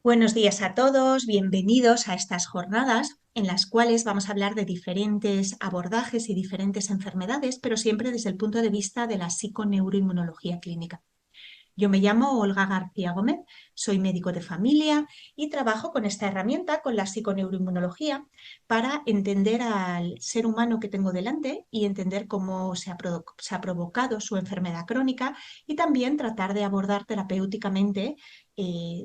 Buenos días a todos, bienvenidos a estas jornadas en las cuales vamos a hablar de diferentes abordajes y diferentes enfermedades, pero siempre desde el punto de vista de la psiconeuroinmunología clínica. Yo me llamo Olga García Gómez, soy médico de familia y trabajo con esta herramienta, con la psiconeuroinmunología, para entender al ser humano que tengo delante y entender cómo se ha provocado su enfermedad crónica y también tratar de abordar terapéuticamente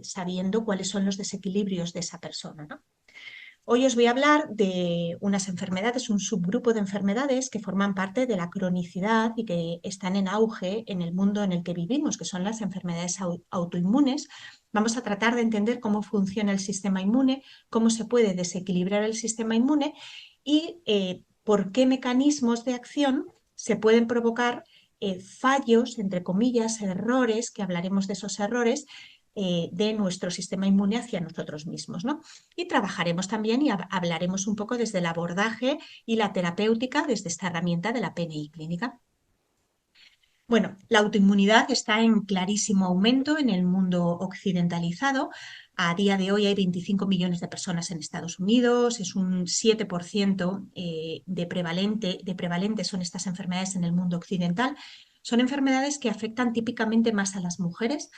sabiendo cuáles son los desequilibrios de esa persona, ¿no? Hoy os voy a hablar de unas enfermedades, un subgrupo de enfermedades que forman parte de la cronicidad y que están en auge en el mundo en el que vivimos, que son las enfermedades autoinmunes. Vamos a tratar de entender cómo funciona el sistema inmune, cómo se puede desequilibrar el sistema inmune y por qué mecanismos de acción se pueden provocar fallos, entre comillas, errores, que hablaremos de esos errores, de nuestro sistema inmune hacia nosotros mismos, ¿no? Y trabajaremos también y hablaremos un poco desde el abordaje y la terapéutica desde esta herramienta de la PNI clínica. Bueno, la autoinmunidad está en clarísimo aumento en el mundo occidentalizado. A día de hoy hay 25 millones de personas en Estados Unidos, es un 7% de prevalentes son estas enfermedades en el mundo occidental. Son enfermedades que afectan típicamente más a las mujeres,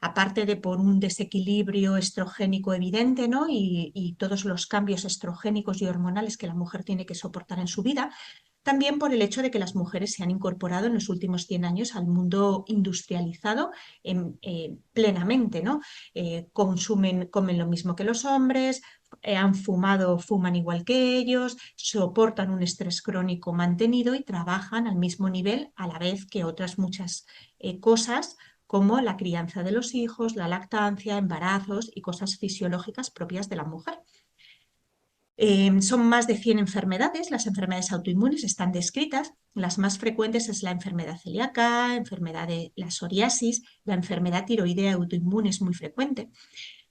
aparte de por un desequilibrio estrogénico evidente, ¿no? Y todos los cambios estrogénicos y hormonales que la mujer tiene que soportar en su vida. También por el hecho de que las mujeres se han incorporado en los últimos 100 años al mundo industrializado plenamente, ¿no? Comen lo mismo que los hombres, han fumado, fuman igual que ellos, soportan un estrés crónico mantenido y trabajan al mismo nivel a la vez que otras muchas cosas como la crianza de los hijos, la lactancia, embarazos y cosas fisiológicas propias de la mujer. Son más de 100 enfermedades, las enfermedades autoinmunes están descritas. Las más frecuentes es la enfermedad celíaca, enfermedad de la psoriasis, la enfermedad tiroidea autoinmune es muy frecuente.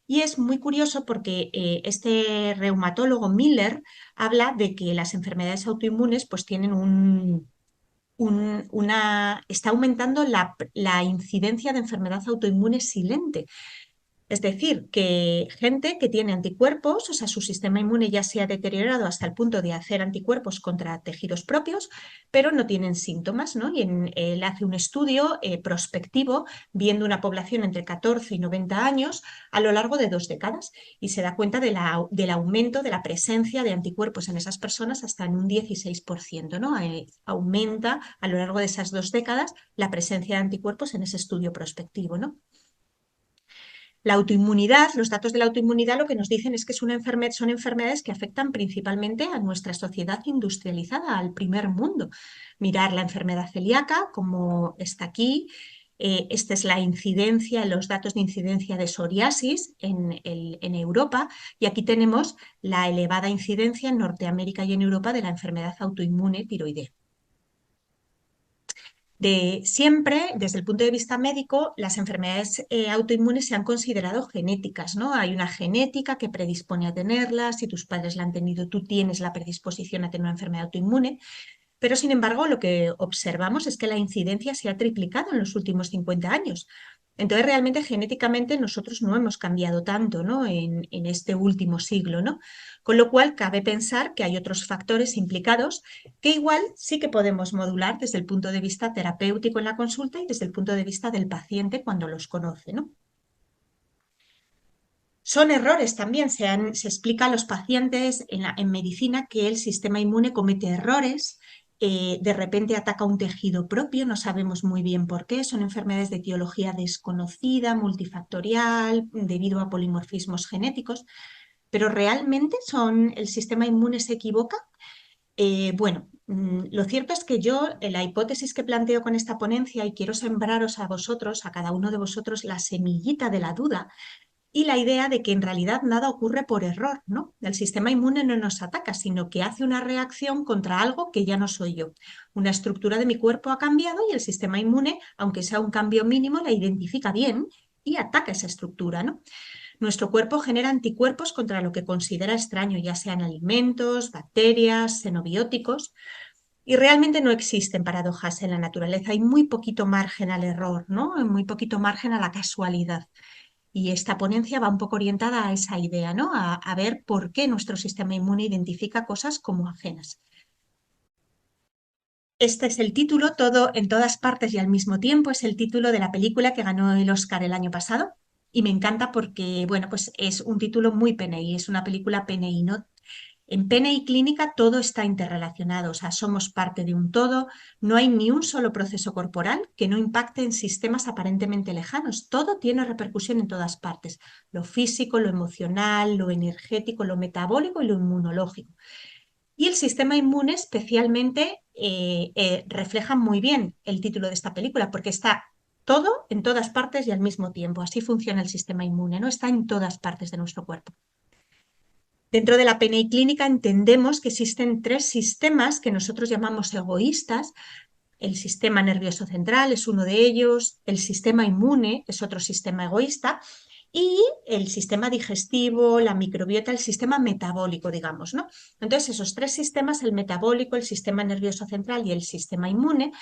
Y es muy curioso porque este reumatólogo Miller habla de que las enfermedades autoinmunes pues tienen está aumentando la incidencia de enfermedad autoinmune silente. Es decir, que gente que tiene anticuerpos, o sea, su sistema inmune ya se ha deteriorado hasta el punto de hacer anticuerpos contra tejidos propios, pero no tienen síntomas, ¿no? Y él hace un estudio prospectivo viendo una población entre 14 y 90 años a lo largo de 2 décadas y se da cuenta del aumento de la presencia de anticuerpos en esas personas hasta en un 16%, ¿no? Aumenta a lo largo de esas 2 décadas la presencia de anticuerpos en ese estudio prospectivo, ¿no? La autoinmunidad, los datos de la autoinmunidad lo que nos dicen es que son enfermedades que afectan principalmente a nuestra sociedad industrializada, al primer mundo. Mirar la enfermedad celíaca, como está aquí. Esta es la incidencia, los datos de incidencia de psoriasis en Europa. Y aquí tenemos la elevada incidencia en Norteamérica y en Europa de la enfermedad autoinmune tiroidea. De siempre, desde el punto de vista médico, las enfermedades autoinmunes se han considerado genéticas, ¿no? Hay una genética que predispone a tenerlas, si tus padres la han tenido, tú tienes la predisposición a tener una enfermedad autoinmune, pero sin embargo lo que observamos es que la incidencia se ha triplicado en los últimos 50 años. Entonces realmente genéticamente nosotros no hemos cambiado tanto, ¿no? en este último siglo, ¿no? Con lo cual cabe pensar que hay otros factores implicados que igual sí que podemos modular desde el punto de vista terapéutico en la consulta y desde el punto de vista del paciente cuando los conoce, ¿no? Son errores también, se explica a los pacientes en medicina que el sistema inmune comete errores, de repente ataca un tejido propio, no sabemos muy bien por qué, son enfermedades de etiología desconocida, multifactorial, debido a polimorfismos genéticos, pero realmente el sistema inmune se equivoca. Bueno, lo cierto es que yo, la hipótesis que planteo con esta ponencia, y quiero sembraros a vosotros, a cada uno de vosotros, la semillita de la duda, y la idea de que en realidad nada ocurre por error, ¿no? El sistema inmune no nos ataca, sino que hace una reacción contra algo que ya no soy yo. Una estructura de mi cuerpo ha cambiado y el sistema inmune, aunque sea un cambio mínimo, la identifica bien y ataca esa estructura, ¿no? Nuestro cuerpo genera anticuerpos contra lo que considera extraño, ya sean alimentos, bacterias, xenobióticos, y realmente no existen paradojas en la naturaleza. Hay muy poquito margen al error, ¿no? Hay muy poquito margen a la casualidad. y esta ponencia va un poco orientada a esa idea, ¿no? A ver por qué nuestro sistema inmune identifica cosas como ajenas. Este es el título, Todo en todas partes y al mismo tiempo, es el título de la película que ganó el Oscar el año pasado y me encanta porque, bueno, pues es un título muy PNI, es una película PNI, ¿no? En PNI clínica todo está interrelacionado, o sea, somos parte de un todo, no hay ni un solo proceso corporal que no impacte en sistemas aparentemente lejanos, todo tiene repercusión en todas partes, lo físico, lo emocional, lo energético, lo metabólico y lo inmunológico. Y el sistema inmune especialmente refleja muy bien el título de esta película, porque está todo en todas partes y al mismo tiempo. Así funciona el sistema inmune, ¿no? Está en todas partes de nuestro cuerpo. Dentro de la PNI clínica entendemos que existen tres sistemas que nosotros llamamos egoístas. El sistema nervioso central es uno de ellos, el sistema inmune es otro sistema egoísta y el sistema digestivo, la microbiota, el sistema metabólico, digamos, ¿no? Entonces, esos tres sistemas, el metabólico, el sistema nervioso central y el sistema inmune,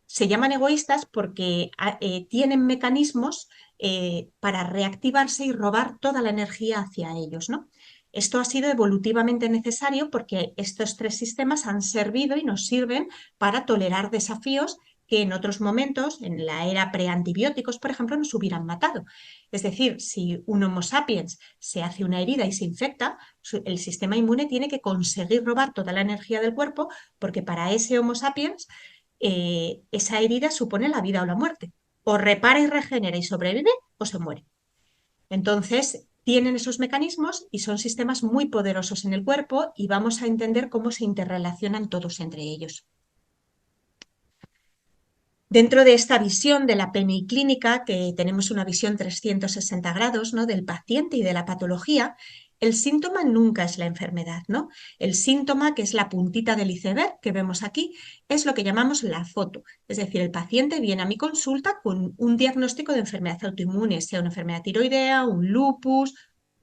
se llaman egoístas porque tienen mecanismos para reactivarse y robar toda la energía hacia ellos, ¿no? Esto ha sido evolutivamente necesario porque estos tres sistemas han servido y nos sirven para tolerar desafíos que en otros momentos, en la era preantibióticos, por ejemplo, nos hubieran matado. Es decir, si un Homo sapiens se hace una herida y se infecta, el sistema inmune tiene que conseguir robar toda la energía del cuerpo porque para ese Homo sapiens esa herida supone la vida o la muerte. O repara y regenera y sobrevive o se muere. Entonces, tienen esos mecanismos y son sistemas muy poderosos en el cuerpo y vamos a entender cómo se interrelacionan todos entre ellos. Dentro de esta visión de la PNI clínica, que tenemos una visión 360 grados, ¿no? Del paciente y de la patología, el síntoma nunca es la enfermedad, ¿no? El síntoma, que es la puntita del iceberg que vemos aquí, es lo que llamamos la foto. Es decir, el paciente viene a mi consulta con un diagnóstico de enfermedad autoinmune, sea una enfermedad tiroidea, un lupus,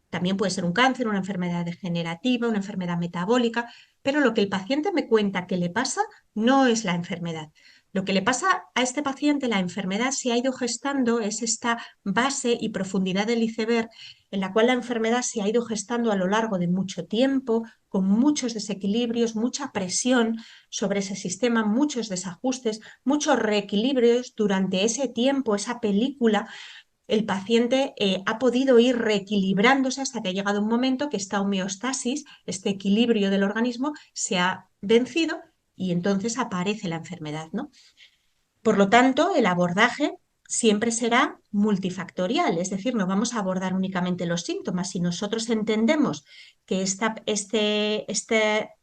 también puede ser un cáncer, una enfermedad degenerativa, una enfermedad metabólica, pero lo que el paciente me cuenta que le pasa no es la enfermedad. Lo que le pasa a este paciente, la enfermedad se ha ido gestando, es esta base y profundidad del iceberg en la cual la enfermedad se ha ido gestando a lo largo de mucho tiempo, con muchos desequilibrios, mucha presión sobre ese sistema, muchos desajustes, muchos reequilibrios durante ese tiempo, esa película. El paciente ha podido ir reequilibrándose hasta que ha llegado un momento que esta homeostasis, este equilibrio del organismo, se ha vencido y entonces aparece la enfermedad, ¿no? Por lo tanto, el abordaje siempre será multifactorial, es decir, no vamos a abordar únicamente los síntomas. Si nosotros entendemos que esta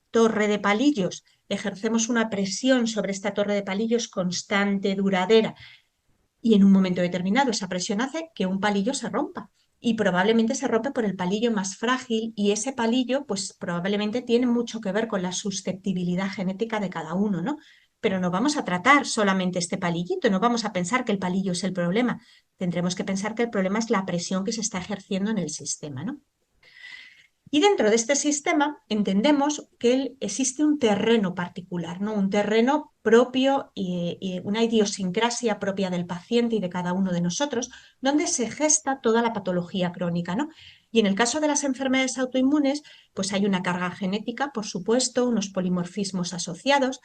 torre de palillos, ejercemos una presión sobre esta torre de palillos constante, duradera, y en un momento determinado esa presión hace que un palillo se rompa. Y probablemente se rompe por el palillo más frágil y ese palillo pues probablemente tiene mucho que ver con la susceptibilidad genética de cada uno, ¿no? Pero no vamos a tratar solamente este palillito, no vamos a pensar que el palillo es el problema. Tendremos que pensar que el problema es la presión que se está ejerciendo en el sistema, ¿no? Y dentro de este sistema entendemos que existe un terreno particular, ¿no? Un terreno propio y una idiosincrasia propia del paciente y de cada uno de nosotros, donde se gesta toda la patología crónica, ¿no? Y en el caso de las enfermedades autoinmunes, pues hay una carga genética, por supuesto, unos polimorfismos asociados,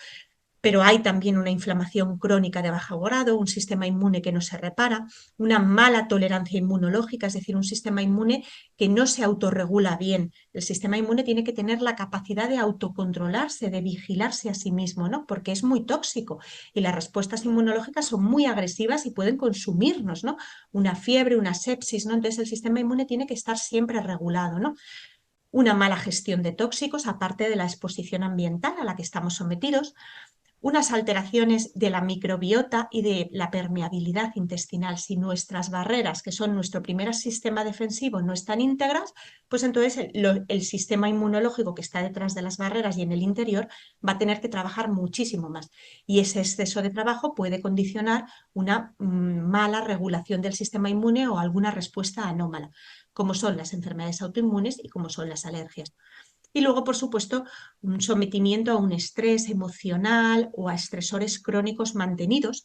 pero hay también una inflamación crónica de bajo grado, un sistema inmune que no se repara, una mala tolerancia inmunológica, es decir, un sistema inmune que no se autorregula bien. El sistema inmune tiene que tener la capacidad de autocontrolarse, de vigilarse a sí mismo, ¿no? Porque es muy tóxico y las respuestas inmunológicas son muy agresivas y pueden consumirnos, ¿no? Una fiebre, una sepsis, ¿no? Entonces el sistema inmune tiene que estar siempre regulado, ¿no? Una mala gestión de tóxicos, aparte de la exposición ambiental a la que estamos sometidos, unas alteraciones de la microbiota y de la permeabilidad intestinal. Si nuestras barreras, que son nuestro primer sistema defensivo, no están íntegras, pues entonces el sistema inmunológico que está detrás de las barreras y en el interior va a tener que trabajar muchísimo más. Y ese exceso de trabajo puede condicionar una mala regulación del sistema inmune o alguna respuesta anómala, como son las enfermedades autoinmunes y como son las alergias. Y luego, por supuesto, un sometimiento a un estrés emocional o a estresores crónicos mantenidos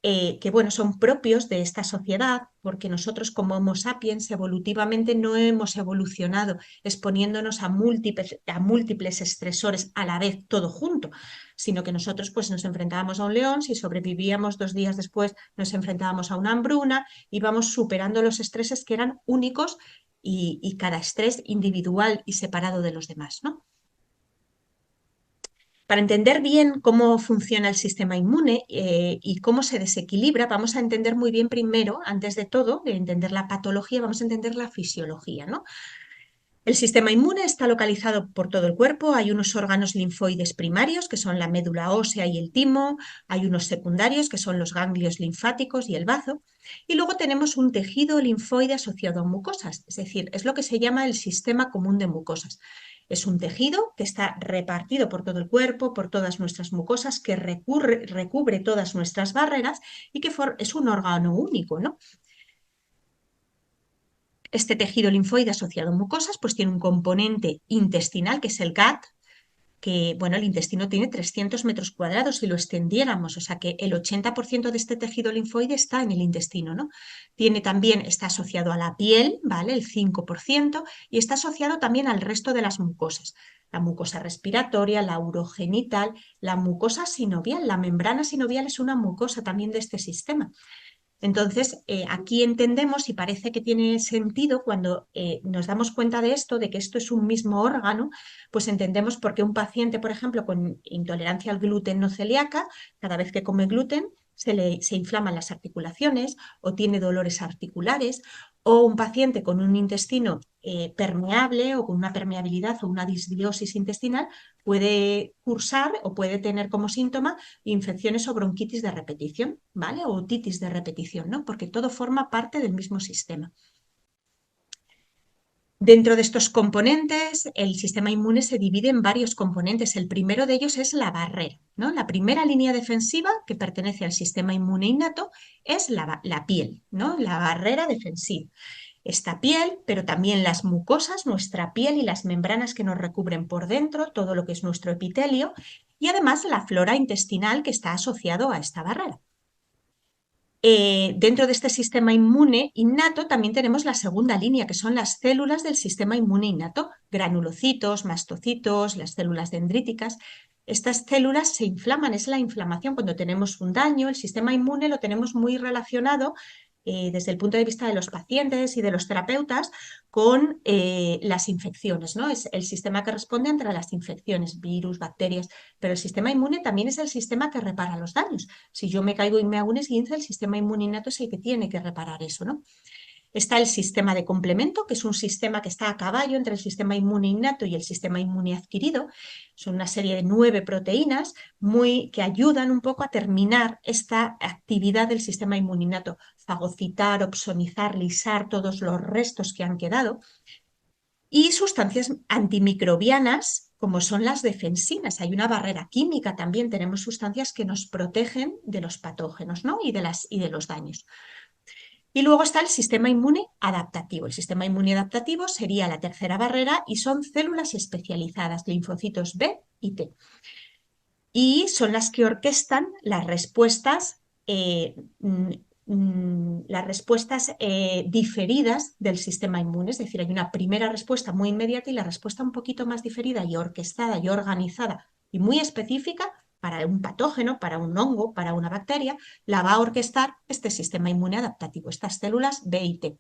que bueno, son propios de esta sociedad, porque nosotros como Homo sapiens evolutivamente no hemos evolucionado exponiéndonos a múltiples estresores a la vez, todo junto, sino que nosotros pues nos enfrentábamos a un león, si sobrevivíamos 2 días después nos enfrentábamos a una hambruna, íbamos superando los estreses que eran únicos y cada estrés individual y separado de los demás, ¿no? Para entender bien cómo funciona el sistema inmune y cómo se desequilibra, vamos a entender muy bien primero, antes de todo, de entender la patología, vamos a entender la fisiología, ¿no? El sistema inmune está localizado por todo el cuerpo. Hay unos órganos linfoides primarios, que son la médula ósea y el timo. Hay unos secundarios, que son los ganglios linfáticos y el bazo. Y luego tenemos un tejido linfoide asociado a mucosas, es decir, es lo que se llama el sistema común de mucosas. Es un tejido que está repartido por todo el cuerpo, por todas nuestras mucosas, que recubre todas nuestras barreras y que es un órgano único, ¿no? Este tejido linfoide asociado a mucosas pues tiene un componente intestinal, que es el gut, que, bueno, el intestino tiene 300 metros cuadrados si lo extendiéramos, o sea que el 80% de este tejido linfoide está en el intestino, ¿no? Tiene también, está asociado a la piel, ¿vale? El 5%, y está asociado también al resto de las mucosas. La mucosa respiratoria, la urogenital, la mucosa sinovial. La membrana sinovial es una mucosa también de este sistema. Entonces, aquí entendemos y parece que tiene sentido cuando nos damos cuenta de esto, de que esto es un mismo órgano, pues entendemos por qué un paciente, por ejemplo, con intolerancia al gluten no celíaca, cada vez que come gluten se inflaman las articulaciones o tiene dolores articulares, o un paciente con un intestino permeable o con una permeabilidad o una disbiosis intestinal puede cursar o puede tener como síntoma infecciones o bronquitis de repetición, ¿vale? O otitis de repetición, ¿no? Porque todo forma parte del mismo sistema. Dentro de estos componentes, el sistema inmune se divide en varios componentes. El primero de ellos es la barrera, ¿no? La primera línea defensiva que pertenece al sistema inmune innato es la piel, ¿no? La barrera defensiva. Esta piel, pero también las mucosas, nuestra piel y las membranas que nos recubren por dentro, todo lo que es nuestro epitelio, y además la flora intestinal que está asociado a esta barrera. Dentro de este sistema inmune innato también tenemos la segunda línea, que son las células del sistema inmune innato, granulocitos, mastocitos, las células dendríticas. Estas células se inflaman, es la inflamación cuando tenemos un daño. El sistema inmune lo tenemos muy relacionado desde el punto de vista de los pacientes y de los terapeutas con las infecciones, ¿no? Es el sistema que responde ante las infecciones, virus, bacterias, pero el sistema inmune también es el sistema que repara los daños. Si yo me caigo y me hago un esguince, el sistema inmune innato es el que tiene que reparar eso, ¿no? Está el sistema de complemento, que es un sistema que está a caballo entre el sistema inmune innato y el sistema inmune adquirido. Son una serie de 9 proteínas que ayudan un poco a terminar esta actividad del sistema inmune innato, fagocitar, opsonizar, lisar todos los restos que han quedado. Y sustancias antimicrobianas, como son las defensinas. Hay una barrera química también, tenemos sustancias que nos protegen de los patógenos, ¿no? y de los daños. Y luego está el sistema inmune adaptativo. El sistema inmune adaptativo sería la tercera barrera y son células especializadas, linfocitos B y T. Y son las que orquestan las respuestas, diferidas del sistema inmune. Es decir, hay una primera respuesta muy inmediata y la respuesta un poquito más diferida y orquestada y organizada y muy específica para un patógeno, para un hongo, para una bacteria, la va a orquestar este sistema inmune adaptativo, estas células B y T.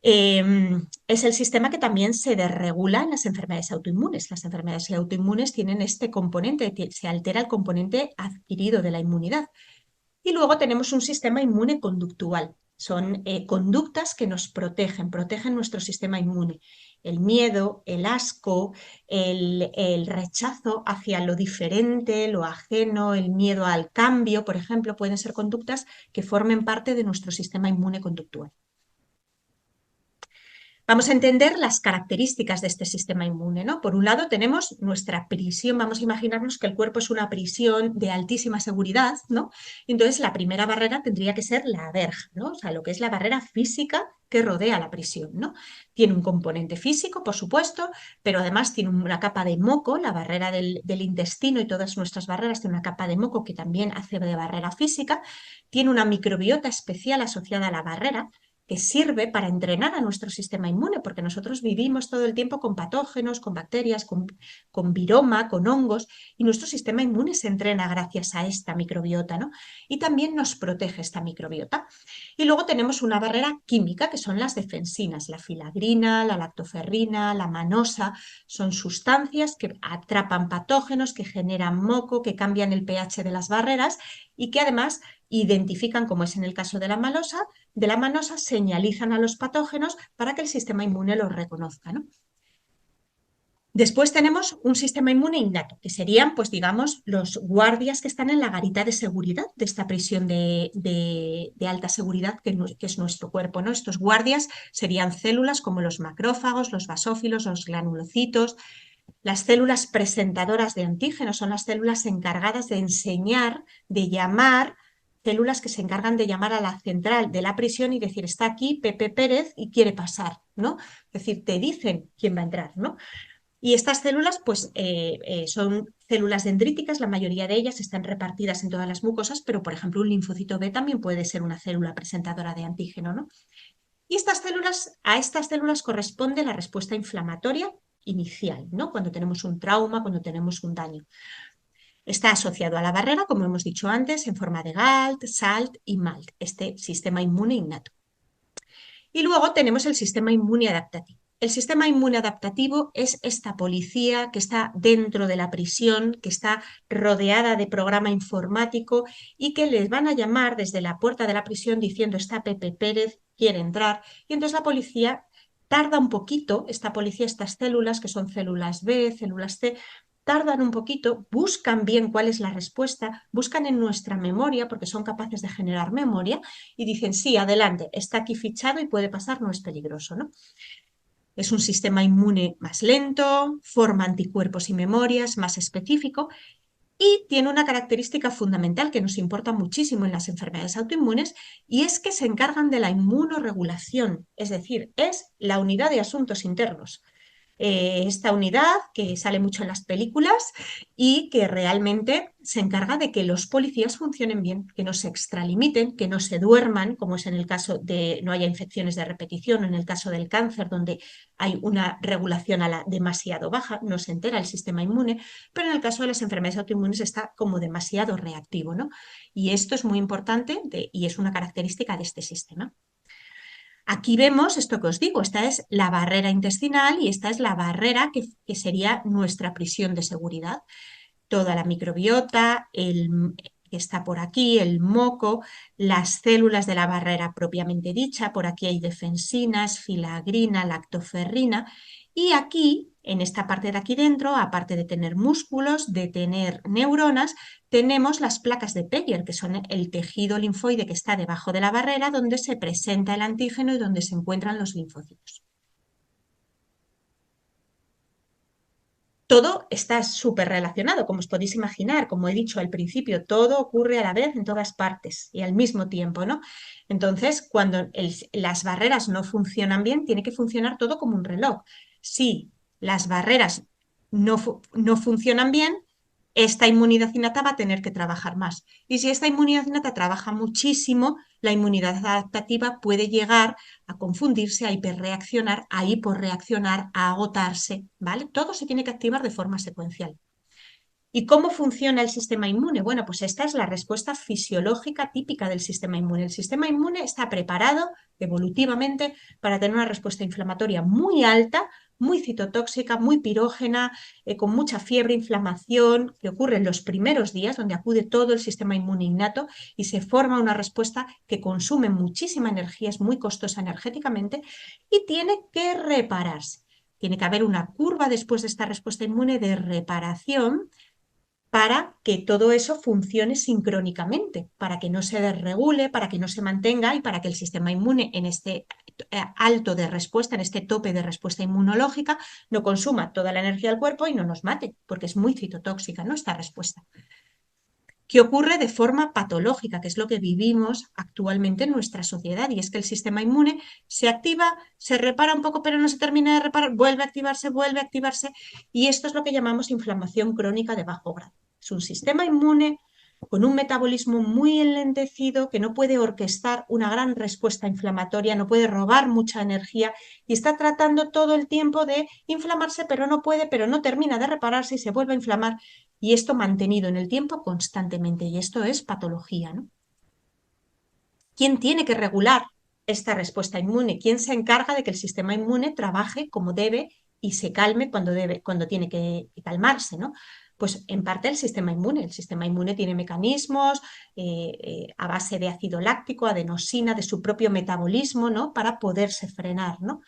Es el sistema que también se desregula en las enfermedades autoinmunes. Las enfermedades autoinmunes tienen este componente, se altera el componente adquirido de la inmunidad. Y luego tenemos un sistema inmune conductual. Son conductas que nos protegen nuestro sistema inmune. El miedo, el asco, el rechazo hacia lo diferente, lo ajeno, el miedo al cambio, por ejemplo, pueden ser conductas que formen parte de nuestro sistema inmune conductual. Vamos a entender las características de este sistema inmune, ¿no? Por un lado tenemos nuestra prisión, vamos a imaginarnos que el cuerpo es una prisión de altísima seguridad, ¿no? Entonces la primera barrera tendría que ser la verja, ¿no? O sea, lo que es la barrera física que rodea la prisión, ¿no? Tiene un componente físico, por supuesto, pero además tiene una capa de moco, la barrera del intestino y todas nuestras barreras tienen una capa de moco que también hace de barrera física, tiene una microbiota especial asociada a la barrera, que sirve para entrenar a nuestro sistema inmune, porque nosotros vivimos todo el tiempo con patógenos, con bacterias, con viroma, con hongos, y nuestro sistema inmune se entrena gracias a esta microbiota, ¿no? Y también nos protege esta microbiota. Y luego tenemos una barrera química, que son las defensinas, la filagrina, la lactoferrina, la manosa, son sustancias que atrapan patógenos, que generan moco, que cambian el pH de las barreras y que además identifican, como es en el caso de la manosa, señalizan a los patógenos para que el sistema inmune los reconozca, ¿no? Después tenemos un sistema inmune innato, que serían, pues digamos, los guardias que están en la garita de seguridad de esta prisión de alta seguridad que es nuestro cuerpo, ¿no? Estos guardias serían células como los macrófagos, los basófilos, los granulocitos. Las células presentadoras de antígenos son las células encargadas de enseñar, de llamar, células que se encargan de llamar a la central de la prisión y decir, está aquí Pepe Pérez y quiere pasar, ¿no? Es decir, te dicen quién va a entrar, ¿no? Y estas células, pues, son células dendríticas, la mayoría de ellas están repartidas en todas las mucosas, pero, por ejemplo, un linfocito B también puede ser una célula presentadora de antígeno, ¿no? Y a estas células corresponde la respuesta inflamatoria inicial, ¿no? Cuando tenemos un trauma, cuando tenemos un daño. Está asociado a la barrera, como hemos dicho antes, en forma de GALT, SALT y MALT, este sistema inmune innato. Y luego tenemos el sistema inmune adaptativo. El sistema inmune adaptativo es esta policía que está dentro de la prisión, que está rodeada de programa informático y que les van a llamar desde la puerta de la prisión diciendo está Pepe Pérez, quiere entrar. Y entonces la policía tarda un poquito, esta policía, estas células, que son células B, células C, tardan un poquito, buscan bien cuál es la respuesta, buscan en nuestra memoria, porque son capaces de generar memoria, y dicen, sí, adelante, está aquí fichado y puede pasar, no es peligroso, ¿no? Es un sistema inmune más lento, forma anticuerpos y memorias, más específico, y tiene una característica fundamental que nos importa muchísimo en las enfermedades autoinmunes, y es que se encargan de la inmunoregulación, es decir, es la unidad de asuntos internos. Esta unidad que sale mucho en las películas y que realmente se encarga de que los policías funcionen bien, que no se extralimiten, que no se duerman, como es en el caso de no haya infecciones de repetición o en el caso del cáncer, donde hay una regulación demasiado baja, no se entera el sistema inmune, pero en el caso de las enfermedades autoinmunes está como demasiado reactivo, ¿no? Y esto es muy importante y es una característica de este sistema. Aquí vemos esto que os digo, esta es la barrera intestinal y esta es la barrera que sería nuestra prisión de seguridad. Toda la microbiota, que está por aquí, el moco, las células de la barrera propiamente dicha, por aquí hay defensinas, filagrina, lactoferrina, y aquí, en esta parte de aquí dentro, aparte de tener músculos, de tener neuronas, tenemos las placas de Peyer, que son el tejido linfoide que está debajo de la barrera, donde se presenta el antígeno y donde se encuentran los linfocitos. Todo está súper relacionado, como os podéis imaginar, como he dicho al principio, todo ocurre a la vez en todas partes y al mismo tiempo, ¿no? Entonces, cuando las barreras no funcionan bien, tiene que funcionar todo como un reloj. Si las barreras no funcionan bien, esta inmunidad innata va a tener que trabajar más. Y si esta inmunidad innata trabaja muchísimo, la inmunidad adaptativa puede llegar a confundirse, a hiperreaccionar, a hiporreaccionar, a agotarse, ¿vale? Todo se tiene que activar de forma secuencial. ¿Y cómo funciona el sistema inmune? Bueno, pues esta es la respuesta fisiológica típica del sistema inmune. El sistema inmune está preparado evolutivamente para tener una respuesta inflamatoria muy alta, muy citotóxica, muy pirógena, con mucha fiebre, inflamación, que ocurre en los primeros días, donde acude todo el sistema inmune innato y se forma una respuesta que consume muchísima energía, es muy costosa energéticamente y tiene que repararse. Tiene que haber una curva después de esta respuesta inmune de reparación para que todo eso funcione sincrónicamente, para que no se desregule, para que no se mantenga y para que el sistema inmune en este alto de respuesta, en este tope de respuesta inmunológica, no consuma toda la energía del cuerpo y no nos mate, porque es muy citotóxica, ¿no? Esta respuesta. Que ocurre de forma patológica, que es lo que vivimos actualmente en nuestra sociedad, y es que el sistema inmune se activa, se repara un poco, pero no se termina de reparar, vuelve a activarse, y esto es lo que llamamos inflamación crónica de bajo grado. Es un sistema inmune con un metabolismo muy enlentecido, que no puede orquestar una gran respuesta inflamatoria, no puede robar mucha energía y está tratando todo el tiempo de inflamarse, pero no puede, pero no termina de repararse y se vuelve a inflamar, y esto mantenido en el tiempo constantemente, y esto es patología, ¿no? ¿Quién tiene que regular esta respuesta inmune? ¿Quién se encarga de que el sistema inmune trabaje como debe y se calme cuando debe, cuando tiene que calmarse, ¿no? Pues en parte el sistema inmune. El sistema inmune tiene mecanismos a base de ácido láctico, adenosina, de su propio metabolismo, ¿no? Para poderse frenar, ¿no?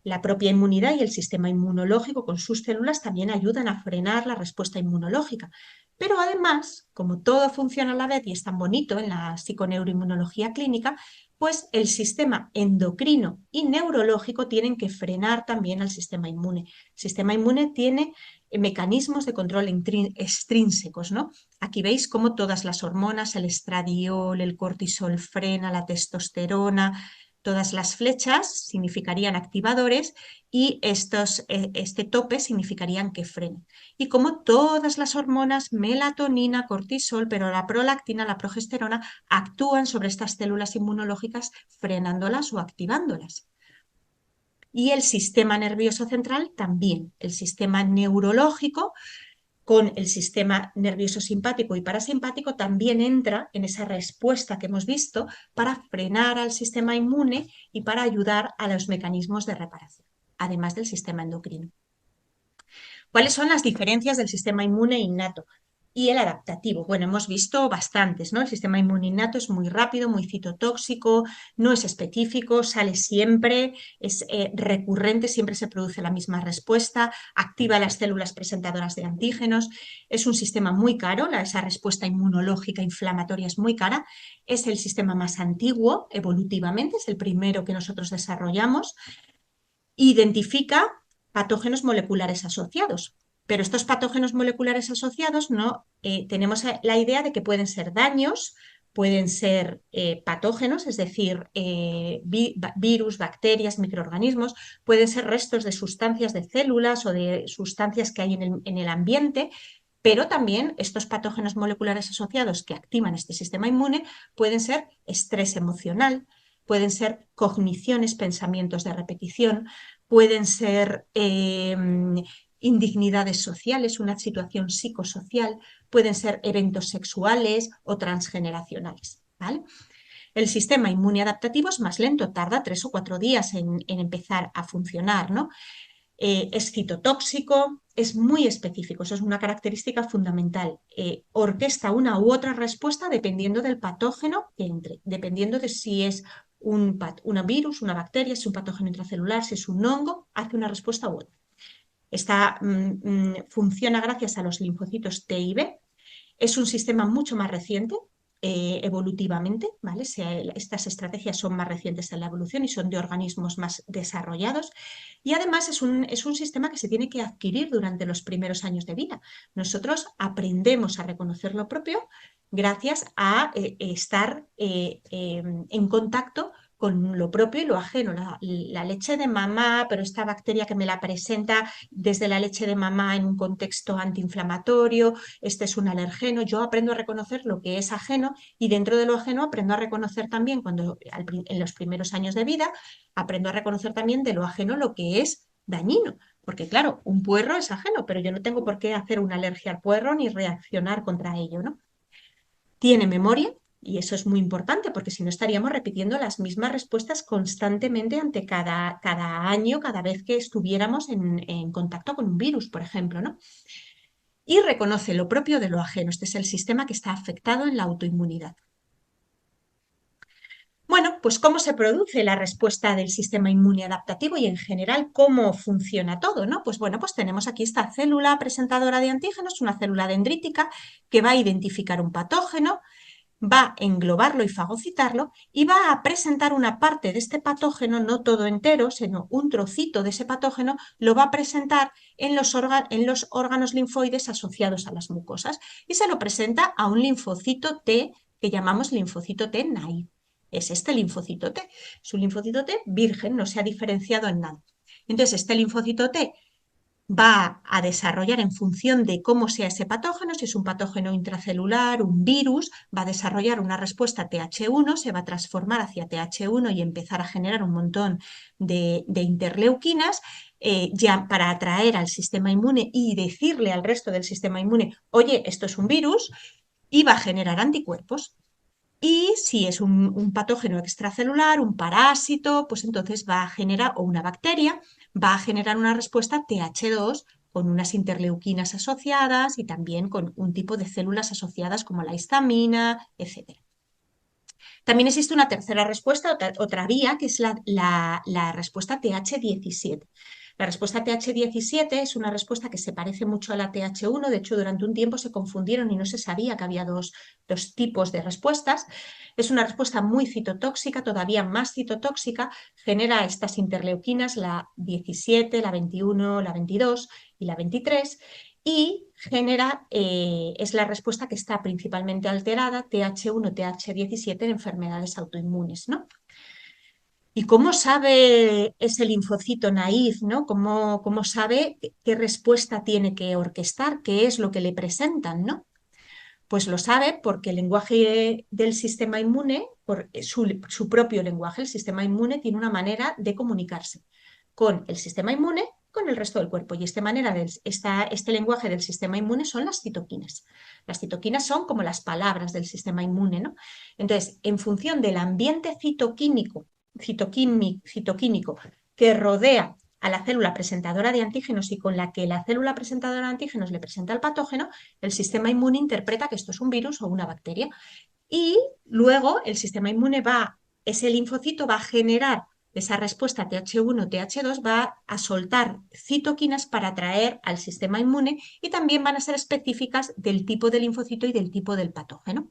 La propia inmunidad y el sistema inmunológico con sus células también ayudan a frenar la respuesta inmunológica. Pero además, como todo funciona a la vez y es tan bonito en la psiconeuroinmunología clínica, pues el sistema endocrino y neurológico tienen que frenar también al sistema inmune. El sistema inmune tiene mecanismos de control extrínsecos, ¿no? Aquí veis cómo todas las hormonas, el estradiol, el cortisol frena, la testosterona, todas las flechas significarían activadores y este tope significarían que frenen. Y como todas las hormonas, melatonina, cortisol, pero la prolactina, la progesterona, actúan sobre estas células inmunológicas frenándolas o activándolas. Y el sistema nervioso central también, el sistema neurológico con el sistema nervioso simpático y parasimpático también entra en esa respuesta que hemos visto para frenar al sistema inmune y para ayudar a los mecanismos de reparación, además del sistema endocrino. ¿Cuáles son las diferencias del sistema inmune innato y el adaptativo? Bueno, hemos visto bastantes, ¿no? El sistema inmune innato es muy rápido, muy citotóxico, no es específico, sale siempre, es recurrente, siempre se produce la misma respuesta, activa las células presentadoras de antígenos, es un sistema muy caro, esa respuesta inmunológica inflamatoria es muy cara, es el sistema más antiguo evolutivamente, es el primero que nosotros desarrollamos, identifica patógenos moleculares asociados. Pero estos patógenos moleculares asociados no tenemos la idea de que pueden ser daños, pueden ser patógenos, es decir, virus, bacterias, microorganismos, pueden ser restos de sustancias de células o de sustancias que hay en el ambiente, pero también estos patógenos moleculares asociados que activan este sistema inmune pueden ser estrés emocional, pueden ser cogniciones, pensamientos de repetición, pueden ser indignidades sociales, una situación psicosocial, pueden ser eventos sexuales o transgeneracionales, ¿vale? El sistema inmune adaptativo es más lento, tarda 3 o 4 días en empezar a funcionar, ¿no? Es citotóxico, es muy específico, eso es una característica fundamental. Orquesta una u otra respuesta dependiendo del patógeno que entre, dependiendo de si es un virus, una bacteria, si es un patógeno intracelular, si es un hongo, hace una respuesta u otra. Funciona gracias a los linfocitos T y B. Es un sistema mucho más reciente, evolutivamente, ¿vale? Estas estrategias son más recientes en la evolución y son de organismos más desarrollados. Y además es un sistema que se tiene que adquirir durante los primeros años de vida. Nosotros aprendemos a reconocer lo propio gracias a estar en contacto con lo propio y lo ajeno, la leche de mamá, pero esta bacteria que me la presenta desde la leche de mamá en un contexto antiinflamatorio, este es un alergeno, yo aprendo a reconocer lo que es ajeno y dentro de lo ajeno aprendo a reconocer también, en los primeros años de vida, aprendo a reconocer también de lo ajeno lo que es dañino. Porque claro, un puerro es ajeno, pero yo no tengo por qué hacer una alergia al puerro ni reaccionar contra ello, ¿no? Tiene memoria, y eso es muy importante, porque si no estaríamos repitiendo las mismas respuestas constantemente ante cada año, cada vez que estuviéramos en contacto con un virus, por ejemplo, ¿no? Y reconoce lo propio de lo ajeno. Este es el sistema que está afectado en la autoinmunidad. Bueno, pues cómo se produce la respuesta del sistema inmune adaptativo y en general cómo funciona todo, ¿no? Pues bueno, pues tenemos aquí esta célula presentadora de antígenos, una célula dendrítica que va a identificar un patógeno, va a englobarlo y fagocitarlo y va a presentar una parte de este patógeno, no todo entero, sino un trocito de ese patógeno, lo va a presentar en los órganos linfoides asociados a las mucosas y se lo presenta a un linfocito T que llamamos linfocito T naive. Es este linfocito T. Es un linfocito T virgen, no se ha diferenciado en nada. Entonces, este linfocito T va a desarrollar en función de cómo sea ese patógeno, si es un patógeno intracelular, un virus, va a desarrollar una respuesta TH1, se va a transformar hacia TH1 y empezar a generar un montón de interleuquinas ya para atraer al sistema inmune y decirle al resto del sistema inmune, oye, esto es un virus, y va a generar anticuerpos. Y si es un patógeno extracelular, un parásito, pues entonces va a generar, o una bacteria, va a generar una respuesta TH2 con unas interleuquinas asociadas y también con un tipo de células asociadas como la histamina, etc. También existe una tercera respuesta, otra vía, que es la respuesta TH17. La respuesta TH17 es una respuesta que se parece mucho a la TH1. De hecho, durante un tiempo se confundieron y no se sabía que había dos tipos de respuestas. Es una respuesta muy citotóxica, todavía más citotóxica. Genera estas interleuquinas, la 17, la 21, la 22 y la 23, y genera, es la respuesta que está principalmente alterada, TH1, TH17, en enfermedades autoinmunes, ¿no? ¿Y cómo sabe ese linfocito naïf, ¿no? ¿Cómo sabe qué respuesta tiene que orquestar, qué es lo que le presentan, ¿no? Pues lo sabe porque el lenguaje del sistema inmune, por su propio lenguaje, el sistema inmune tiene una manera de comunicarse con el sistema inmune, con el resto del cuerpo. Y este lenguaje del sistema inmune son las citoquinas. Las citoquinas son como las palabras del sistema inmune, ¿no? Entonces, en función del ambiente citoquímico que rodea a la célula presentadora de antígenos y con la que la célula presentadora de antígenos le presenta el patógeno, el sistema inmune interpreta que esto es un virus o una bacteria. Y luego el sistema inmune ese linfocito va a generar esa respuesta TH1, TH2, va a soltar citoquinas para atraer al sistema inmune y también van a ser específicas del tipo de linfocito y del tipo del patógeno.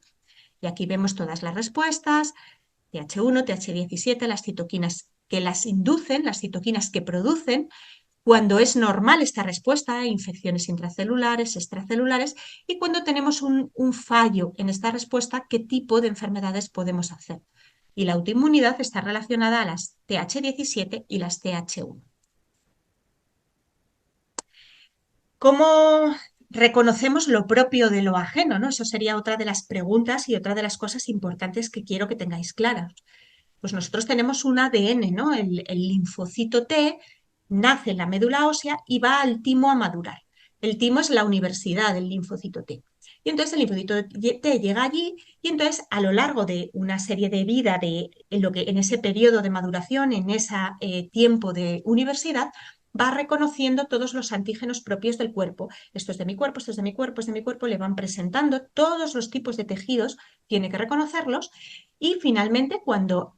Y aquí vemos todas las respuestas, TH1, TH17, las citoquinas que las inducen, las citoquinas que producen, cuando es normal esta respuesta, infecciones intracelulares, extracelulares, y cuando tenemos un fallo en esta respuesta, qué tipo de enfermedades podemos hacer. Y la autoinmunidad está relacionada a las TH17 y las TH1. ¿Cómo reconocemos lo propio de lo ajeno, ¿no? Eso sería otra de las preguntas y otra de las cosas importantes que quiero que tengáis claras. Pues nosotros tenemos un ADN, ¿no? El linfocito T nace en la médula ósea y va al timo a madurar. El timo es la universidad del linfocito T. Y entonces el linfocito T llega allí y entonces a lo largo de una serie de vida en ese periodo de maduración, en ese tiempo de universidad, va reconociendo todos los antígenos propios del cuerpo. Esto es de mi cuerpo, esto es de mi cuerpo, es de mi cuerpo, le van presentando todos los tipos de tejidos, tiene que reconocerlos y finalmente cuando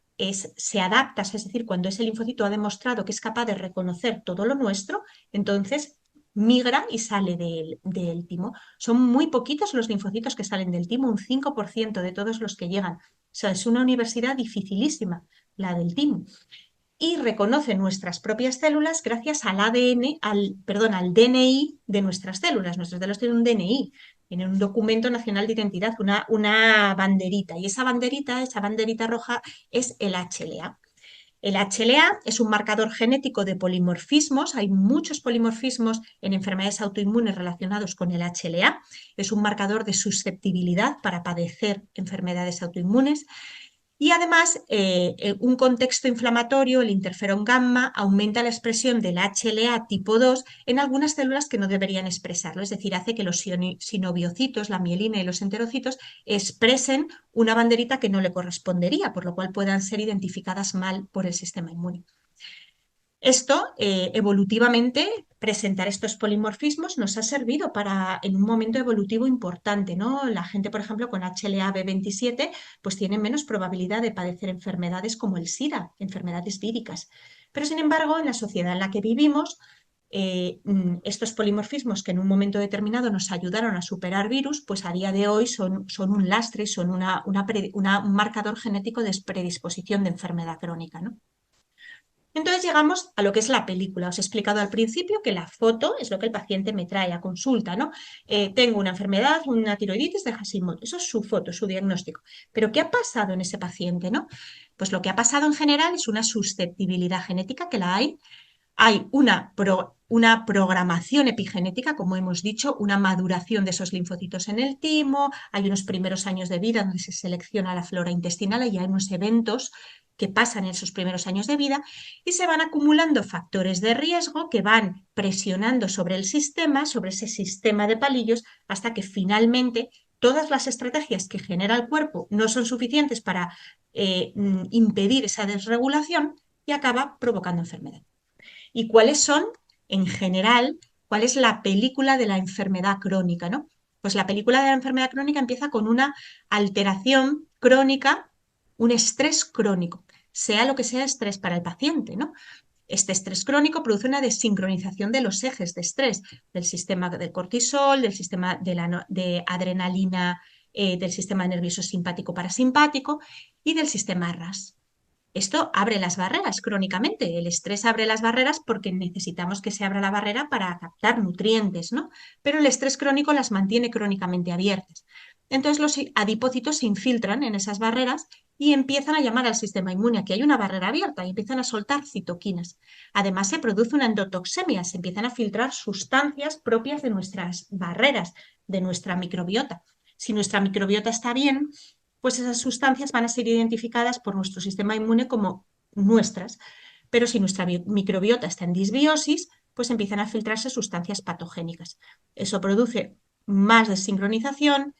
se adapta, es decir, cuando ese linfocito ha demostrado que es capaz de reconocer todo lo nuestro, entonces migra y sale del timo. Son muy poquitos los linfocitos que salen del timo, un 5% de todos los que llegan. O sea, es una universidad dificilísima, la del timo. Y reconoce nuestras propias células gracias al ADN, al DNI de nuestras células. Nuestras células tienen un DNI, tienen un documento nacional de identidad, una banderita. Y esa banderita roja, es el HLA. El HLA es un marcador genético de polimorfismos. Hay muchos polimorfismos en enfermedades autoinmunes relacionados con el HLA. Es un marcador de susceptibilidad para padecer enfermedades autoinmunes. Y además, un contexto inflamatorio, el interferón gamma, aumenta la expresión del HLA tipo 2 en algunas células que no deberían expresarlo, es decir, hace que los sinoviocitos, la mielina y los enterocitos expresen una banderita que no le correspondería, por lo cual puedan ser identificadas mal por el sistema inmune. Esto, evolutivamente, presentar estos polimorfismos nos ha servido para, en un momento evolutivo importante, ¿no? La gente, por ejemplo, con HLA-B27, pues tiene menos probabilidad de padecer enfermedades como el SIDA, enfermedades víricas. Pero, sin embargo, en la sociedad en la que vivimos, estos polimorfismos que en un momento determinado nos ayudaron a superar virus, pues a día de hoy son un lastre, son un marcador genético de predisposición de enfermedad crónica, ¿no? Entonces llegamos a lo que es la película. Os he explicado al principio que la foto es lo que el paciente me trae a consulta, ¿no? Tengo una enfermedad, una tiroiditis de Hashimoto. Eso es su foto, su diagnóstico. Pero ¿qué ha pasado en ese paciente, no? Pues lo que ha pasado en general es una susceptibilidad genética que la hay. Hay una programación epigenética, como hemos dicho, una maduración de esos linfocitos en el timo, hay unos primeros años de vida donde se selecciona la flora intestinal y hay unos eventos que pasan en esos primeros años de vida y se van acumulando factores de riesgo que van presionando sobre el sistema, sobre ese sistema de palillos, hasta que finalmente todas las estrategias que genera el cuerpo no son suficientes para impedir esa desregulación y acaba provocando enfermedad. ¿Y cuáles son, en general, cuál es la película de la enfermedad crónica, ¿no? Pues la película de la enfermedad crónica empieza con una alteración crónica, un estrés crónico, sea lo que sea estrés para el paciente, ¿no? Este estrés crónico produce una desincronización de los ejes de estrés, del sistema del cortisol, del sistema de adrenalina, del sistema nervioso simpático parasimpático y del sistema RAS. Esto abre las barreras crónicamente. El estrés abre las barreras porque necesitamos que se abra la barrera para captar nutrientes, ¿no? Pero el estrés crónico las mantiene crónicamente abiertas. Entonces los adipocitos se infiltran en esas barreras y empiezan a llamar al sistema inmune a que hay una barrera abierta y empiezan a soltar citoquinas. Además se produce una endotoxemia, se empiezan a filtrar sustancias propias de nuestras barreras, de nuestra microbiota. Si nuestra microbiota está bien, pues esas sustancias van a ser identificadas por nuestro sistema inmune como nuestras. Pero si nuestra microbiota está en disbiosis, pues empiezan a filtrarse sustancias patogénicas. Eso produce más desincronización,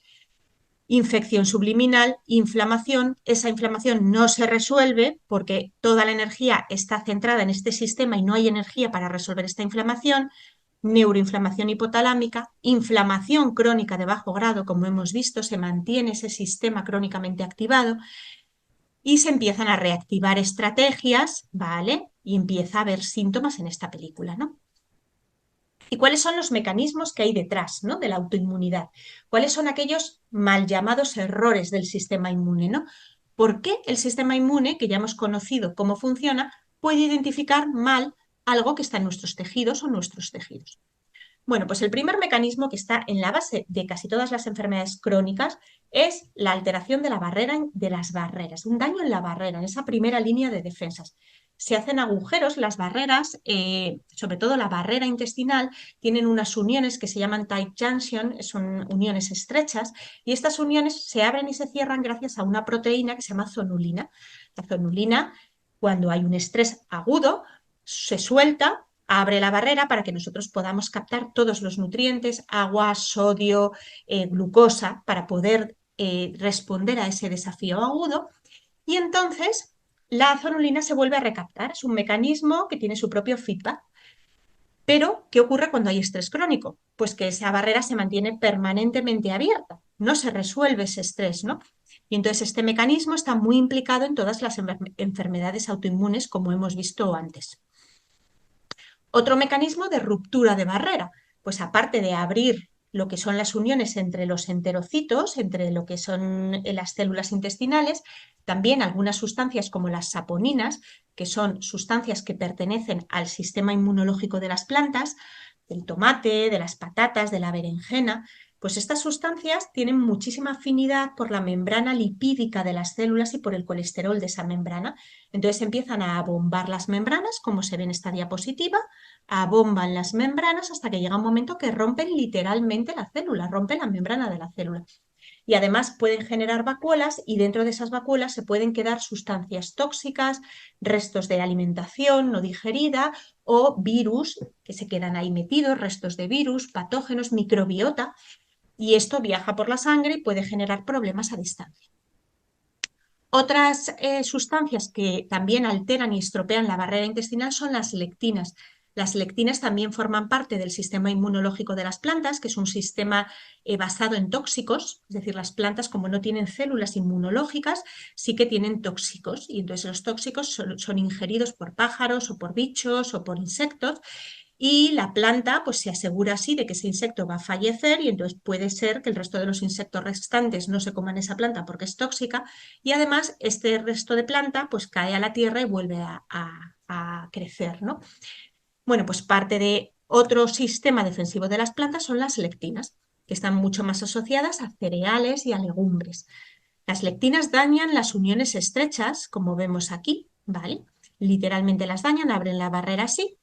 infección subliminal, inflamación. Esa inflamación no se resuelve porque toda la energía está centrada en este sistema y no hay energía para resolver esta inflamación. Neuroinflamación hipotalámica, inflamación crónica de bajo grado, como hemos visto, se mantiene ese sistema crónicamente activado y se empiezan a reactivar estrategias, ¿vale? Y empieza a haber síntomas en esta película, ¿no? ¿Y cuáles son los mecanismos que hay detrás, ¿no? De la autoinmunidad? ¿Cuáles son aquellos mal llamados errores del sistema inmune, ¿no? ¿Por qué el sistema inmune, que ya hemos conocido cómo funciona, puede identificar mal algo que está en nuestros tejidos o nuestros tejidos? Bueno, pues el primer mecanismo que está en la base de casi todas las enfermedades crónicas es la alteración de la barrera, de las barreras, un daño en la barrera, en esa primera línea de defensas. Se hacen agujeros, las barreras, sobre todo la barrera intestinal, tienen unas uniones que se llaman tight junction, son uniones estrechas, y estas uniones se abren y se cierran gracias a una proteína que se llama zonulina. La zonulina, cuando hay un estrés agudo, se suelta, abre la barrera para que nosotros podamos captar todos los nutrientes, agua, sodio, glucosa, para poder responder a ese desafío agudo. Y entonces la zonulina se vuelve a recaptar. Es un mecanismo que tiene su propio feedback. Pero, ¿qué ocurre cuando hay estrés crónico? Pues que esa barrera se mantiene permanentemente abierta, no se resuelve ese estrés, ¿no? Y entonces este mecanismo está muy implicado en todas las enfermedades autoinmunes, como hemos visto antes. Otro mecanismo de ruptura de barrera, pues aparte de abrir lo que son las uniones entre los enterocitos, entre lo que son las células intestinales, también algunas sustancias como las saponinas, que son sustancias que pertenecen al sistema inmunológico de las plantas, del tomate, de las patatas, de la berenjena, pues estas sustancias tienen muchísima afinidad por la membrana lipídica de las células y por el colesterol de esa membrana. Entonces empiezan a bombar las membranas, como se ve en esta diapositiva, abomban las membranas hasta que llega un momento que rompen literalmente la célula, rompen la membrana de la célula. Y además pueden generar vacuolas y dentro de esas vacuolas se pueden quedar sustancias tóxicas, restos de alimentación no digerida o virus que se quedan ahí metidos, restos de virus, patógenos, microbiota, y esto viaja por la sangre y puede generar problemas a distancia. Otras sustancias que también alteran y estropean la barrera intestinal son las lectinas. Las lectinas también forman parte del sistema inmunológico de las plantas, que es un sistema basado en tóxicos, es decir, las plantas como no tienen células inmunológicas, sí que tienen tóxicos y entonces los tóxicos son ingeridos por pájaros o por bichos o por insectos y la planta pues se asegura así de que ese insecto va a fallecer y entonces puede ser que el resto de los insectos restantes no se coman esa planta porque es tóxica y además este resto de planta pues cae a la tierra y vuelve a crecer, ¿no? Bueno, pues parte de otro sistema defensivo de las plantas son las lectinas, que están mucho más asociadas a cereales y a legumbres. Las lectinas dañan las uniones estrechas, como vemos aquí, ¿vale? Literalmente las dañan, abren la barrera así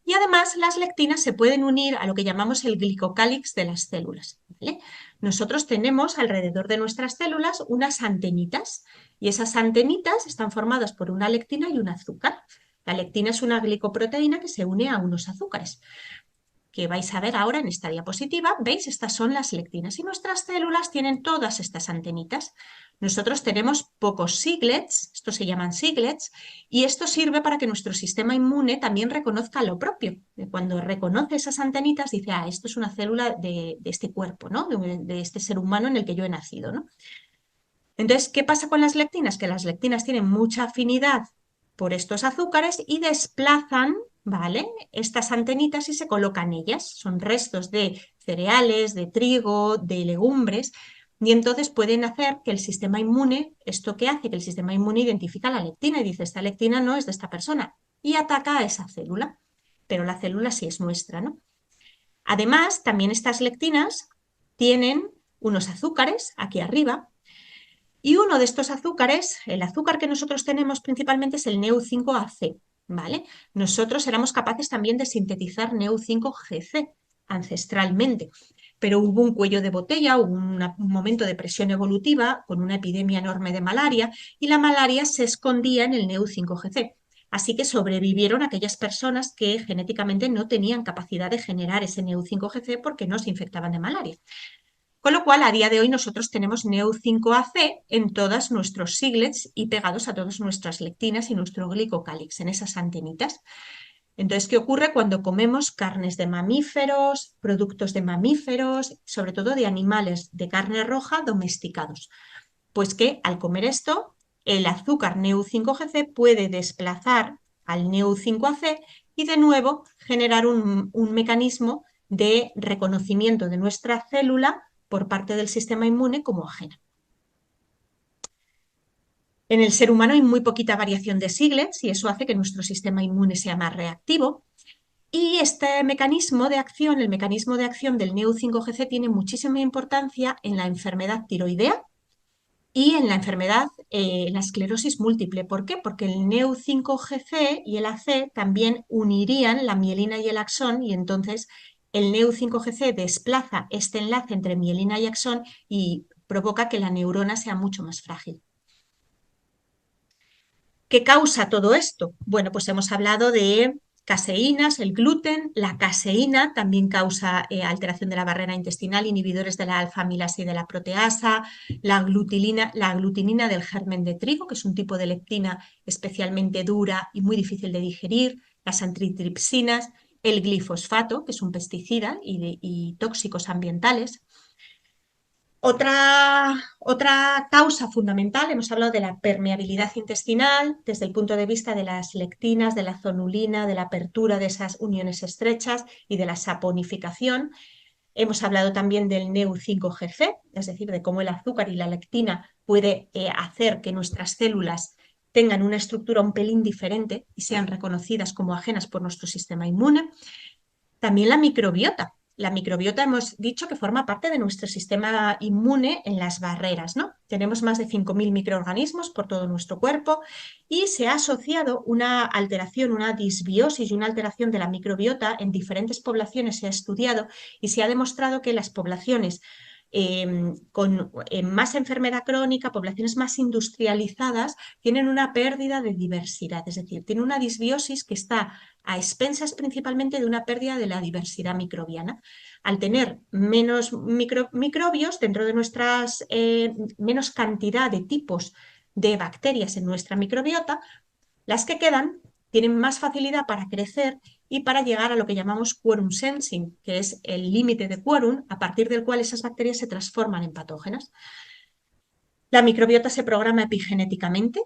y además las lectinas se pueden unir a lo que llamamos el glicocálix de las células, ¿vale? Nosotros tenemos alrededor de nuestras células unas antenitas y esas antenitas están formadas por una lectina y un azúcar. La lectina es una glicoproteína que se une a unos azúcares que vais a ver ahora en esta diapositiva. ¿Veis? Estas son las lectinas y nuestras células tienen todas estas antenitas. Nosotros tenemos pocos siglets, estos se llaman siglets, y esto sirve para que nuestro sistema inmune también reconozca lo propio. Cuando reconoce esas antenitas dice, ah, esto es una célula de este cuerpo, ¿no? De este ser humano en el que yo he nacido, ¿no? Entonces, ¿qué pasa con las lectinas? Que las lectinas tienen mucha afinidad por estos azúcares y desplazan, ¿vale? Estas antenitas y se colocan ellas. Son restos de cereales, de trigo, de legumbres, y entonces pueden hacer que el sistema inmune, esto que hace que el sistema inmune identifica la lectina y dice, esta lectina no es de esta persona, y ataca a esa célula, pero la célula sí es nuestra, ¿no? Además, también estas lectinas tienen unos azúcares aquí arriba, y uno de estos azúcares, el azúcar que nosotros tenemos principalmente es el Neu5AC, ¿vale? Nosotros éramos capaces también de sintetizar Neu5GC ancestralmente, pero hubo un cuello de botella, hubo un momento de presión evolutiva con una epidemia enorme de malaria y la malaria se escondía en el Neu5GC. Así que sobrevivieron aquellas personas que genéticamente no tenían capacidad de generar ese Neu5GC porque no se infectaban de malaria. Con lo cual, a día de hoy nosotros tenemos Neu5AC en todos nuestros siglets y pegados a todas nuestras lectinas y nuestro glicocálix, en esas antenitas. Entonces, ¿qué ocurre cuando comemos carnes de mamíferos, productos de mamíferos, sobre todo de animales de carne roja domesticados? Pues que al comer esto, el azúcar Neu5GC puede desplazar al Neu5AC y de nuevo generar un mecanismo de reconocimiento de nuestra célula por parte del sistema inmune como ajena. En el ser humano hay muy poquita variación de siglets y eso hace que nuestro sistema inmune sea más reactivo. Y este mecanismo de acción, el mecanismo de acción del Neu5GC, tiene muchísima importancia en la enfermedad tiroidea y en la enfermedad, la esclerosis múltiple. ¿Por qué? Porque el Neu5GC y el AC también unirían la mielina y el axón y entonces el Neu5GC desplaza este enlace entre mielina y axón y provoca que la neurona sea mucho más frágil. ¿Qué causa todo esto? Bueno, pues hemos hablado de caseínas, el gluten, la caseína también causa alteración de la barrera intestinal, inhibidores de la alfa-amilasa y de la proteasa, la glutinina del germen de trigo, que es un tipo de leptina especialmente dura y muy difícil de digerir, las antitripsinas, el glifosfato, que es un pesticida y tóxicos ambientales. Otra causa fundamental, hemos hablado de la permeabilidad intestinal desde el punto de vista de las lectinas, de la zonulina, de la apertura de esas uniones estrechas y de la saponificación. Hemos hablado también del Neu5GC, es decir, de cómo el azúcar y la lectina puede hacer que nuestras células tengan una estructura un pelín diferente y sean reconocidas como ajenas por nuestro sistema inmune. También la microbiota. La microbiota hemos dicho que forma parte de nuestro sistema inmune en las barreras, ¿no? Tenemos más de 5.000 microorganismos por todo nuestro cuerpo y se ha asociado una alteración, una disbiosis y una alteración de la microbiota en diferentes poblaciones, se ha estudiado y se ha demostrado que las poblaciones con más enfermedad crónica, poblaciones más industrializadas, tienen una pérdida de diversidad, es decir, tienen una disbiosis que está a expensas principalmente de una pérdida de la diversidad microbiana. Al tener menos microbios dentro de nuestras, menos cantidad de tipos de bacterias en nuestra microbiota, las que quedan tienen más facilidad para crecer y para llegar a lo que llamamos quorum sensing, que es el límite de quórum a partir del cual esas bacterias se transforman en patógenas. La microbiota se programa epigenéticamente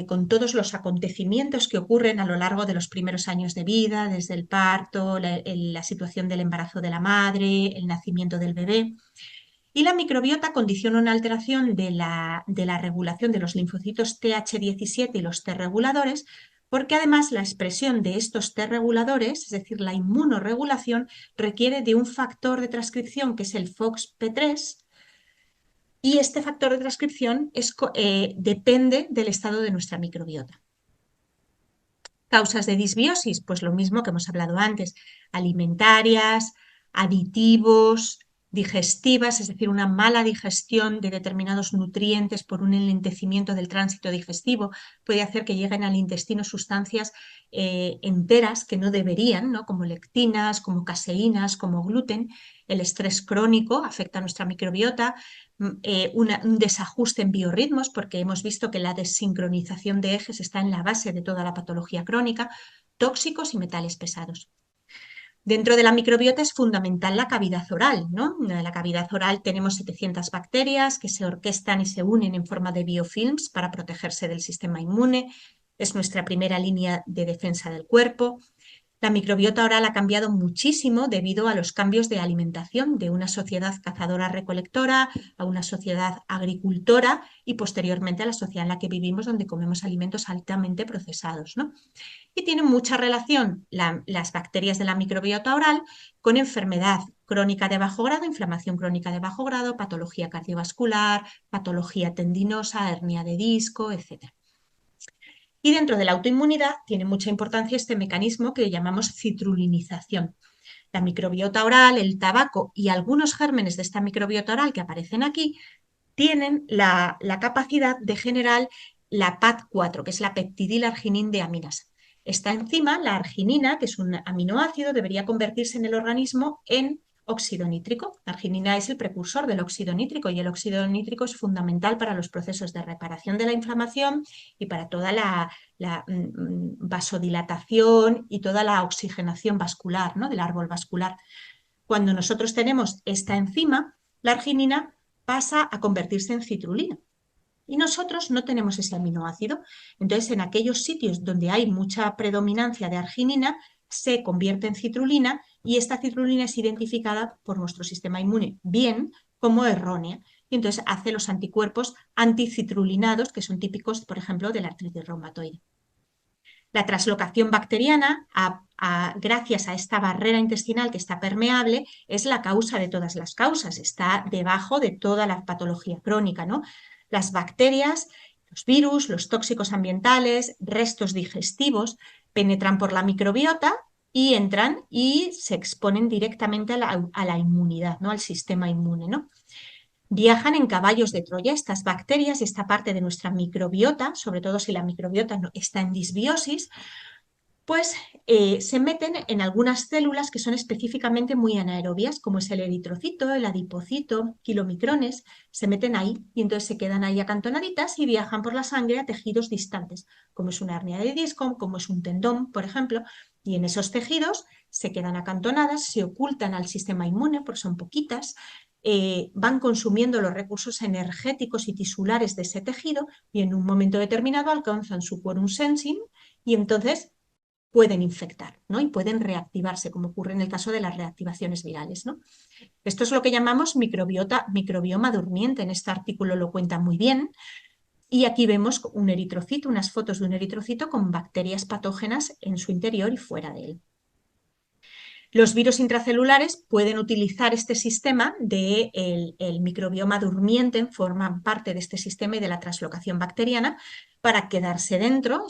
con todos los acontecimientos que ocurren a lo largo de los primeros años de vida, desde el parto, la situación del embarazo de la madre, el nacimiento del bebé. Y la microbiota condiciona una alteración de la regulación de los linfocitos Th17 y los T reguladores, porque además la expresión de estos T reguladores, es decir, la inmunorregulación, requiere de un factor de transcripción que es el FOXP3, y este factor de transcripción depende del estado de nuestra microbiota. Causas de disbiosis, pues lo mismo que hemos hablado antes, alimentarias, aditivos, digestivas, es decir, una mala digestión de determinados nutrientes por un enlentecimiento del tránsito digestivo puede hacer que lleguen al intestino sustancias enteras que no deberían, ¿no? Como lectinas, como caseínas, como gluten. El estrés crónico afecta a nuestra microbiota, un desajuste en biorritmos, porque hemos visto que la desincronización de ejes está en la base de toda la patología crónica, tóxicos y metales pesados. Dentro de la microbiota es fundamental la cavidad oral, ¿no? En la cavidad oral tenemos 700 bacterias que se orquestan y se unen en forma de biofilms para protegerse del sistema inmune. Es nuestra primera línea de defensa del cuerpo. La microbiota oral ha cambiado muchísimo debido a los cambios de alimentación de una sociedad cazadora-recolectora a una sociedad agricultora y posteriormente a la sociedad en la que vivimos, donde comemos alimentos altamente procesados, ¿no? Y tienen mucha relación las bacterias de la microbiota oral con enfermedad crónica de bajo grado, inflamación crónica de bajo grado, patología cardiovascular, patología tendinosa, hernia de disco, etc. Y dentro de la autoinmunidad tiene mucha importancia este mecanismo que llamamos citrulinización. La microbiota oral, el tabaco y algunos gérmenes de esta microbiota oral que aparecen aquí tienen la capacidad de generar la PAD4, que es la peptidilarginina. Esta enzima, la arginina, que es un aminoácido, debería convertirse en el organismo en óxido nítrico. La arginina es el precursor del óxido nítrico y el óxido nítrico es fundamental para los procesos de reparación de la inflamación y para toda la vasodilatación y toda la oxigenación vascular, ¿no? Del árbol vascular. Cuando nosotros tenemos esta enzima, la arginina pasa a convertirse en citrulina. Y nosotros no tenemos ese aminoácido. Entonces, en aquellos sitios donde hay mucha predominancia de arginina, se convierte en citrulina y esta citrulina es identificada por nuestro sistema inmune bien como errónea. Y entonces hace los anticuerpos anticitrulinados, que son típicos, por ejemplo, de la artritis reumatoide. La translocación bacteriana, gracias a esta barrera intestinal que está permeable, es la causa de todas las causas, está debajo de toda la patología crónica, ¿no? Las bacterias, los virus, los tóxicos ambientales, restos digestivos, penetran por la microbiota y entran y se exponen directamente a la inmunidad, ¿no? Al sistema inmune, ¿no? Viajan en caballos de Troya estas bacterias y esta parte de nuestra microbiota, sobre todo si la microbiota está en disbiosis, pues se meten en algunas células que son específicamente muy anaerobias, como es el eritrocito, el adipocito, kilomicrones, se meten ahí y entonces se quedan ahí acantonaditas y viajan por la sangre a tejidos distantes, como es una hernia de disco, como es un tendón, por ejemplo, y en esos tejidos se quedan acantonadas, se ocultan al sistema inmune, porque son poquitas, van consumiendo los recursos energéticos y tisulares de ese tejido y en un momento determinado alcanzan su quorum sensing y entonces pueden infectar, ¿no? Y pueden reactivarse, como ocurre en el caso de las reactivaciones virales, ¿no? Esto es lo que llamamos microbioma durmiente. En este artículo lo cuenta muy bien. Y aquí vemos un eritrocito, unas fotos de un eritrocito con bacterias patógenas en su interior y fuera de él. Los virus intracelulares pueden utilizar este sistema el microbioma durmiente, forman parte de este sistema y de la translocación bacteriana para quedarse dentro.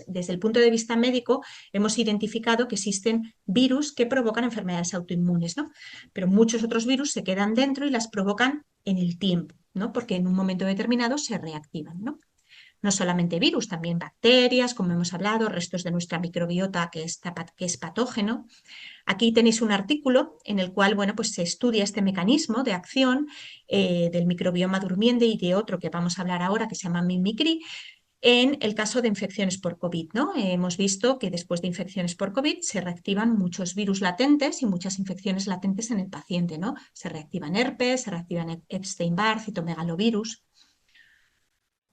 Desde el punto de vista médico, hemos identificado que existen virus que provocan enfermedades autoinmunes, ¿no? Pero muchos otros virus se quedan dentro y las provocan en el tiempo, ¿no? Porque en un momento determinado se reactivan, ¿no? No solamente virus, también bacterias, como hemos hablado, restos de nuestra microbiota que es patógeno. Aquí tenéis un artículo en el cual, bueno, pues se estudia este mecanismo de acción del microbioma durmiente y de otro que vamos a hablar ahora que se llama Mimicry, en el caso de infecciones por COVID, ¿no? Hemos visto que después de infecciones por COVID se reactivan muchos virus latentes y muchas infecciones latentes en el paciente, ¿no? Se reactivan herpes, se reactivan Epstein-Barr, citomegalovirus.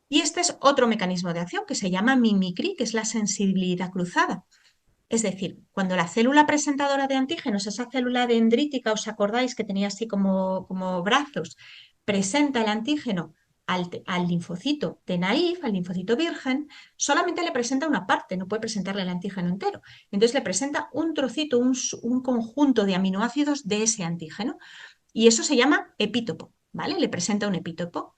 Y este es otro mecanismo de acción que se llama mimicry, que es la sensibilidad cruzada. Es decir, cuando la célula presentadora de antígenos, esa célula dendrítica, ¿os acordáis que tenía así como brazos? Presenta el antígeno al linfocito de Naïf, al linfocito virgen, solamente le presenta una parte, no puede presentarle el antígeno entero. Entonces le presenta un trocito, un conjunto de aminoácidos de ese antígeno. Y eso se llama epítopo, ¿vale? Le presenta un epítopo.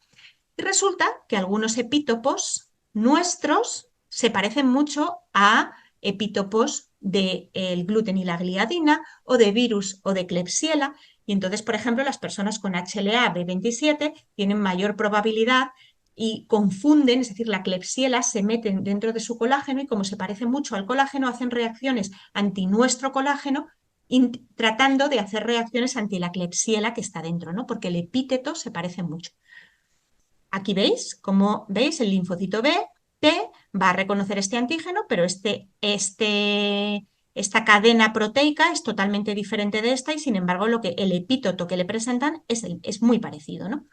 Y resulta que algunos epítopos nuestros se parecen mucho a epítopos del gluten y la gliadina o de virus o de Klebsiella. Y entonces, por ejemplo, las personas con HLA-B27 tienen mayor probabilidad y confunden, es decir, la Klebsiella se meten dentro de su colágeno y como se parece mucho al colágeno, hacen reacciones anti nuestro colágeno tratando de hacer reacciones anti la Klebsiella que está dentro, ¿no? Porque el epíteto se parece mucho. Aquí veis, como veis, el linfocito B, T, va a reconocer este antígeno, pero esta cadena proteica es totalmente diferente de esta y, sin embargo, el epítoto que le presentan es muy parecido, ¿no?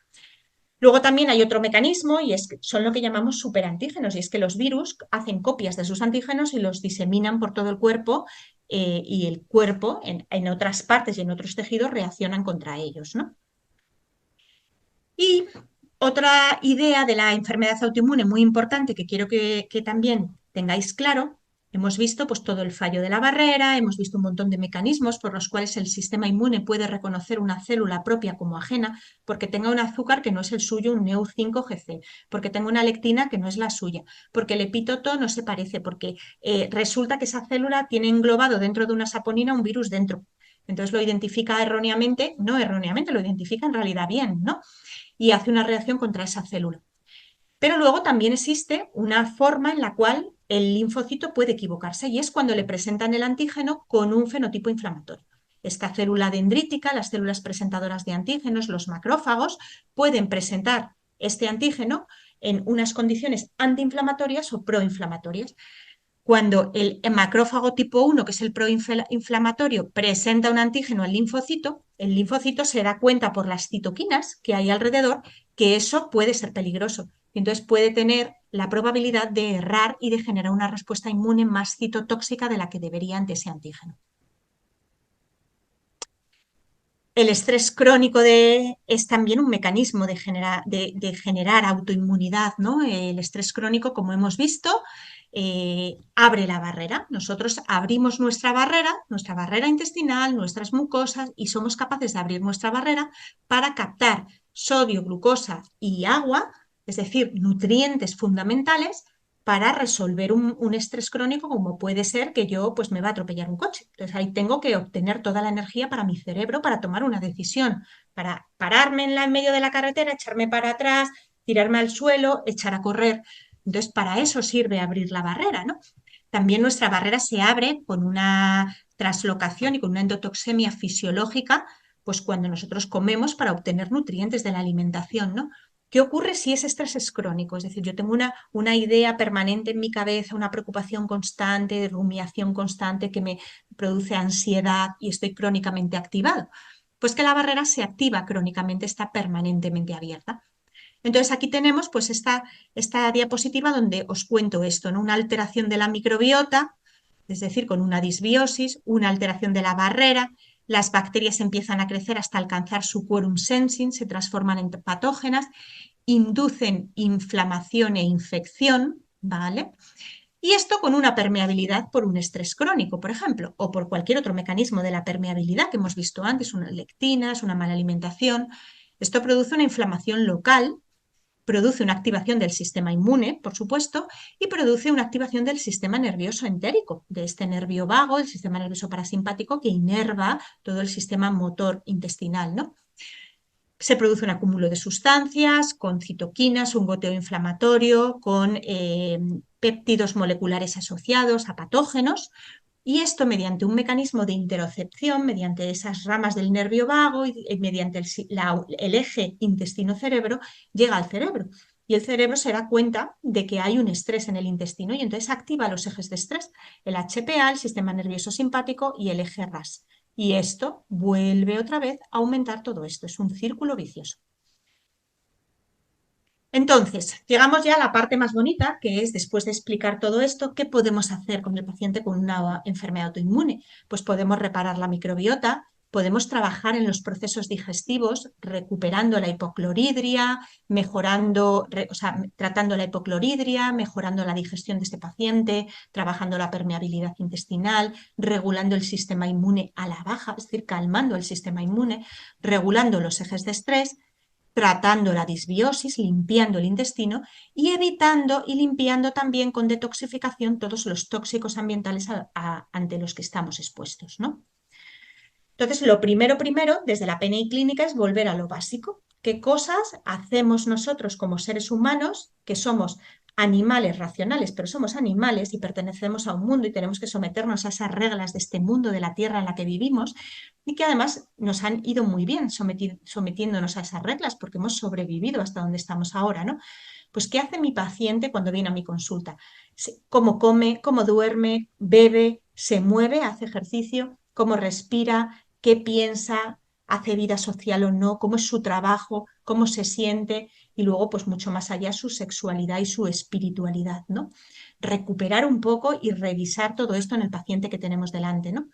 Luego también hay otro mecanismo y son lo que llamamos superantígenos, y es que los virus hacen copias de sus antígenos y los diseminan por todo el cuerpo y el cuerpo en otras partes y en otros tejidos reaccionan contra ellos, ¿no? Y otra idea de la enfermedad autoinmune muy importante que quiero que también tengáis claro, hemos visto pues todo el fallo de la barrera, hemos visto un montón de mecanismos por los cuales el sistema inmune puede reconocer una célula propia como ajena porque tenga un azúcar que no es el suyo, un Neu5Gc, porque tenga una lectina que no es la suya, porque el epítoto no se parece, porque resulta que esa célula tiene englobado dentro de una saponina un virus dentro. Entonces lo identifica erróneamente, no erróneamente, lo identifica en realidad bien, ¿no? Y hace una reacción contra esa célula. Pero luego también existe una forma en la cual el linfocito puede equivocarse y es cuando le presentan el antígeno con un fenotipo inflamatorio. Esta célula dendrítica, las células presentadoras de antígenos, los macrófagos, pueden presentar este antígeno en unas condiciones antiinflamatorias o proinflamatorias. Cuando el macrófago tipo 1, que es el proinflamatorio, presenta un antígeno al linfocito, el linfocito se da cuenta por las citoquinas que hay alrededor que eso puede ser peligroso. Y entonces puede tener la probabilidad de errar y de generar una respuesta inmune más citotóxica de la que debería ante ese antígeno. El estrés crónico es también un mecanismo de generar autoinmunidad, ¿no? El estrés crónico, como hemos visto, abre la barrera. Nosotros abrimos nuestra barrera intestinal, nuestras mucosas, y somos capaces de abrir nuestra barrera para captar sodio, glucosa y agua, es decir, nutrientes fundamentales para resolver un estrés crónico como puede ser que yo pues me va a atropellar un coche. Entonces ahí tengo que obtener toda la energía para mi cerebro para tomar una decisión, para pararme en medio de la carretera, echarme para atrás, tirarme al suelo, echar a correr. Entonces para eso sirve abrir la barrera, ¿no? También nuestra barrera se abre con una translocación y con una endotoxemia fisiológica, pues cuando nosotros comemos para obtener nutrientes de la alimentación, ¿no? ¿Qué ocurre si ese estrés es crónico? Es decir, yo tengo una idea permanente en mi cabeza, una preocupación constante, de rumiación constante que me produce ansiedad y estoy crónicamente activado. Pues que la barrera se activa crónicamente, está permanentemente abierta. Entonces aquí tenemos pues esta diapositiva donde os cuento esto, ¿no? Una alteración de la microbiota, es decir, con una disbiosis, una alteración de la barrera, las bacterias empiezan a crecer hasta alcanzar su quorum sensing, se transforman en patógenas, inducen inflamación e infección, ¿vale? Y esto con una permeabilidad por un estrés crónico, por ejemplo, o por cualquier otro mecanismo de la permeabilidad que hemos visto antes, unas lectinas, una mala alimentación. Esto produce una inflamación local, produce una activación del sistema inmune, por supuesto, y produce una activación del sistema nervioso entérico, de este nervio vago, el sistema nervioso parasimpático, que inerva todo el sistema motor intestinal, ¿no? Se produce un acúmulo de sustancias con citoquinas, un goteo inflamatorio, con péptidos moleculares asociados a patógenos, y esto mediante un mecanismo de interocepción, mediante esas ramas del nervio vago y mediante el eje intestino-cerebro, llega al cerebro. Y el cerebro se da cuenta de que hay un estrés en el intestino y entonces activa los ejes de estrés, el HPA, el sistema nervioso simpático y el eje RAS. Y esto vuelve otra vez a aumentar todo esto. Es un círculo vicioso. Entonces, llegamos ya a la parte más bonita, que es, después de explicar todo esto, ¿qué podemos hacer con el paciente con una enfermedad autoinmune? Pues podemos reparar la microbiota, podemos trabajar en los procesos digestivos, recuperando la hipocloridria, mejorando, o sea, tratando la hipocloridria, mejorando la digestión de este paciente, trabajando la permeabilidad intestinal, regulando el sistema inmune a la baja, es decir, calmando el sistema inmune, regulando los ejes de estrés, tratando la disbiosis, limpiando el intestino y evitando y limpiando también con detoxificación todos los tóxicos ambientales ante los que estamos expuestos, ¿no? Entonces, lo primero, desde la PNI clínica, es volver a lo básico. ¿Qué cosas hacemos nosotros como seres humanos, que somos animales racionales, pero somos animales y pertenecemos a un mundo y tenemos que someternos a esas reglas de este mundo, de la tierra en la que vivimos, y que además nos han ido muy bien sometiéndonos a esas reglas porque hemos sobrevivido hasta donde estamos ahora, ¿no? Pues, ¿qué hace mi paciente cuando viene a mi consulta? ¿Cómo come, cómo duerme, bebe, se mueve, hace ejercicio, cómo respira, qué piensa, hace vida social o no, cómo es su trabajo, cómo se siente y luego, pues mucho más allá, su sexualidad y su espiritualidad, ¿no? Recuperar un poco y revisar todo esto en el paciente que tenemos delante, ¿no?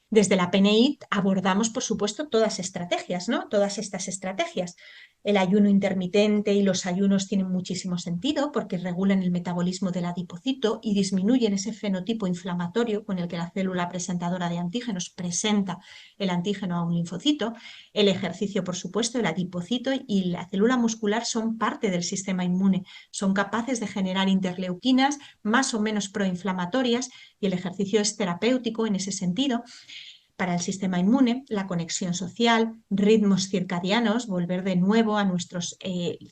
Desde la PNI abordamos, por supuesto, todas estrategias, ¿no? Todas estas estrategias. El ayuno intermitente y los ayunos tienen muchísimo sentido porque regulan el metabolismo del adipocito y disminuyen ese fenotipo inflamatorio con el que la célula presentadora de antígenos presenta el antígeno a un linfocito. El ejercicio, por supuesto, el adipocito y la célula muscular son parte del sistema inmune, son capaces de generar interleuquinas más o menos proinflamatorias y el ejercicio es terapéutico en ese sentido para el sistema inmune, la conexión social, ritmos circadianos, volver de nuevo a nuestros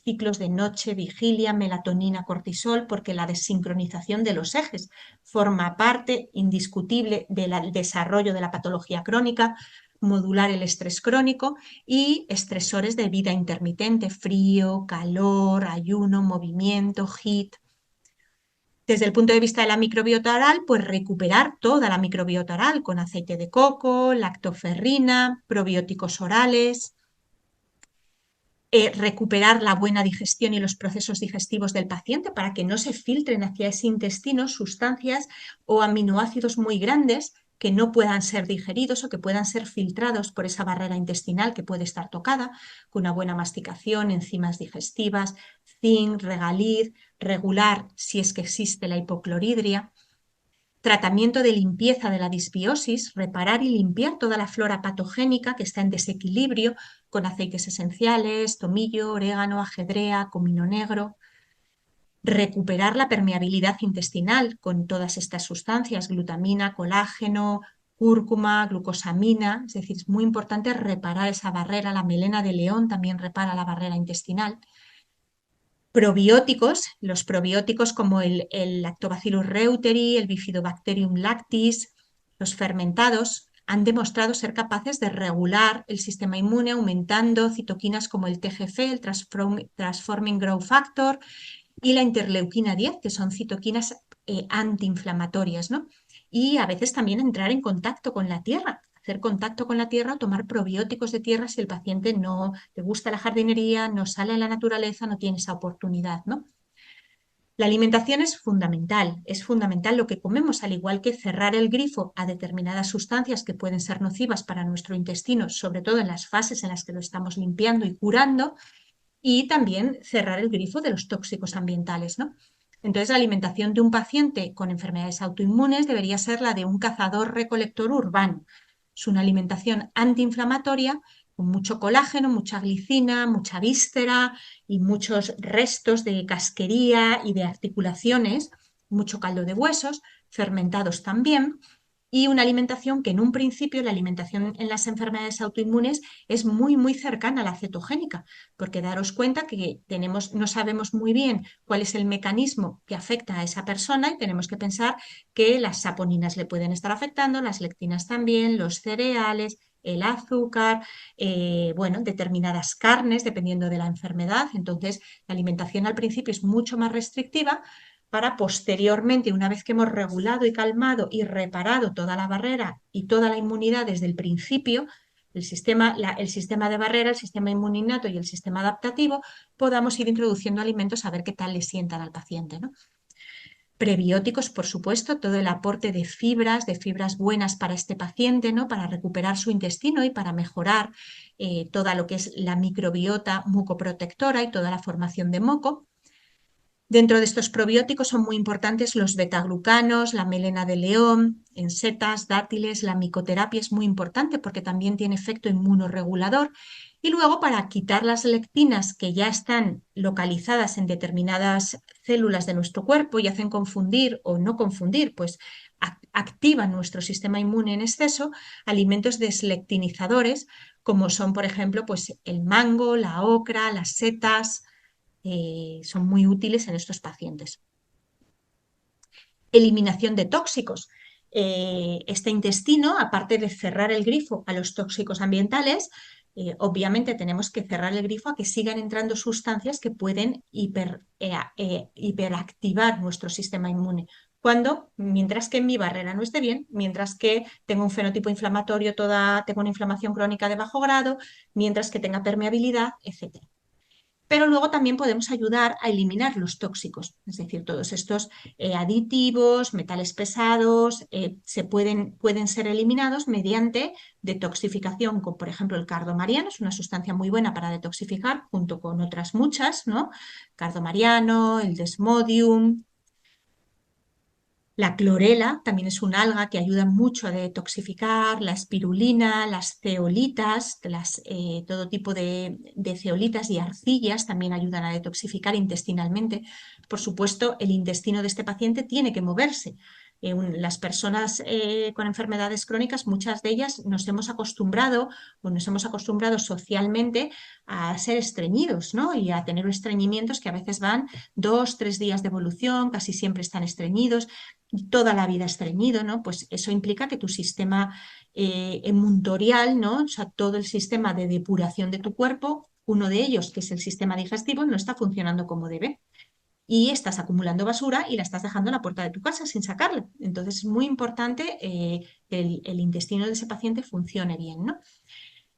ciclos de noche, vigilia, melatonina, cortisol, porque la desincronización de los ejes forma parte indiscutible del desarrollo de la patología crónica, modular el estrés crónico y estresores de vida intermitente, frío, calor, ayuno, movimiento, HIIT. Desde el punto de vista de la microbiota oral, pues recuperar toda la microbiota oral con aceite de coco, lactoferrina, probióticos orales, recuperar la buena digestión y los procesos digestivos del paciente para que no se filtren hacia ese intestino sustancias o aminoácidos muy grandes que no puedan ser digeridos o que puedan ser filtrados por esa barrera intestinal que puede estar tocada, con una buena masticación, enzimas digestivas, zinc, regaliz, regular si es que existe la hipocloridria, tratamiento de limpieza de la disbiosis, reparar y limpiar toda la flora patogénica que está en desequilibrio con aceites esenciales, tomillo, orégano, ajedrea, comino negro, recuperar la permeabilidad intestinal con todas estas sustancias, glutamina, colágeno, cúrcuma, glucosamina, es decir, es muy importante reparar esa barrera, la melena de león también repara la barrera intestinal. Probióticos, los probióticos como el Lactobacillus reuteri, el Bifidobacterium lactis, los fermentados, han demostrado ser capaces de regular el sistema inmune aumentando citoquinas como el TGF, el Transforming Growth Factor, y la interleuquina 10, que son citoquinas antiinflamatorias, ¿no? Y a veces también entrar en contacto con la tierra, hacer contacto con la tierra o tomar probióticos de tierra si el paciente no le gusta la jardinería, no sale a la naturaleza, no tiene esa oportunidad, ¿no? La alimentación es fundamental lo que comemos, al igual que cerrar el grifo a determinadas sustancias que pueden ser nocivas para nuestro intestino, sobre todo en las fases en las que lo estamos limpiando y curando, y también cerrar el grifo de los tóxicos ambientales, ¿no? Entonces, la alimentación de un paciente con enfermedades autoinmunes debería ser la de un cazador-recolector urbano. Es una alimentación antiinflamatoria con mucho colágeno, mucha glicina, mucha víscera y muchos restos de casquería y de articulaciones, mucho caldo de huesos, fermentados también, y una alimentación que en un principio, la alimentación en las enfermedades autoinmunes es muy, muy cercana a la cetogénica, porque daros cuenta que no sabemos muy bien cuál es el mecanismo que afecta a esa persona y tenemos que pensar que las saponinas le pueden estar afectando, las lectinas también, los cereales, el azúcar, bueno, determinadas carnes, dependiendo de la enfermedad. Entonces, la alimentación al principio es mucho más restrictiva para posteriormente, una vez que hemos regulado y calmado y reparado toda la barrera y toda la inmunidad desde el principio, el sistema de barrera, el sistema inmuninnato y el sistema adaptativo, podamos ir introduciendo alimentos a ver qué tal le sientan al paciente, ¿no? Prebióticos, por supuesto, todo el aporte de fibras buenas para este paciente, ¿no? Para recuperar su intestino y para mejorar toda lo que es la microbiota mucoprotectora y toda la formación de moco. Dentro de estos probióticos son muy importantes los betaglucanos, la melena de león, en setas, dátiles, la micoterapia es muy importante porque también tiene efecto inmunorregulador. Y luego para quitar las lectinas que ya están localizadas en determinadas células de nuestro cuerpo y hacen confundir o no confundir, pues activan nuestro sistema inmune en exceso, alimentos deslectinizadores como son, por ejemplo, pues el mango, la ocra, las setas, son muy útiles en estos pacientes. Eliminación de tóxicos. Este intestino, aparte de cerrar el grifo a los tóxicos ambientales, obviamente tenemos que cerrar el grifo a que sigan entrando sustancias que pueden hiperactivar nuestro sistema inmune. Mientras que mi barrera no esté bien, mientras que tengo un fenotipo inflamatorio, tengo una inflamación crónica de bajo grado, mientras que tenga permeabilidad, etc. Pero luego también podemos ayudar a eliminar los tóxicos, es decir, todos estos aditivos, metales pesados, pueden ser eliminados mediante detoxificación, con, por ejemplo, el cardomariano, es una sustancia muy buena para detoxificar, junto con otras muchas, ¿no? Cardomariano, el desmodium. La clorela también es un alga que ayuda mucho a detoxificar, la espirulina, las zeolitas, todo tipo de zeolitas y arcillas también ayudan a detoxificar intestinalmente. Por supuesto, el intestino de este paciente tiene que moverse. Las personas con enfermedades crónicas, muchas de ellas nos hemos acostumbrado socialmente a ser estreñidos, ¿no? Y a tener estreñimientos que a veces van 2, 3 días de evolución, casi siempre están estreñidos toda la vida estreñido, ¿no? Pues eso implica que tu sistema emuntorial, ¿no? O sea, todo el sistema de depuración de tu cuerpo, uno de ellos, que es el sistema digestivo, no está funcionando como debe. Y estás acumulando basura y la estás dejando en la puerta de tu casa sin sacarla. Entonces es muy importante que el intestino de ese paciente funcione bien, ¿no?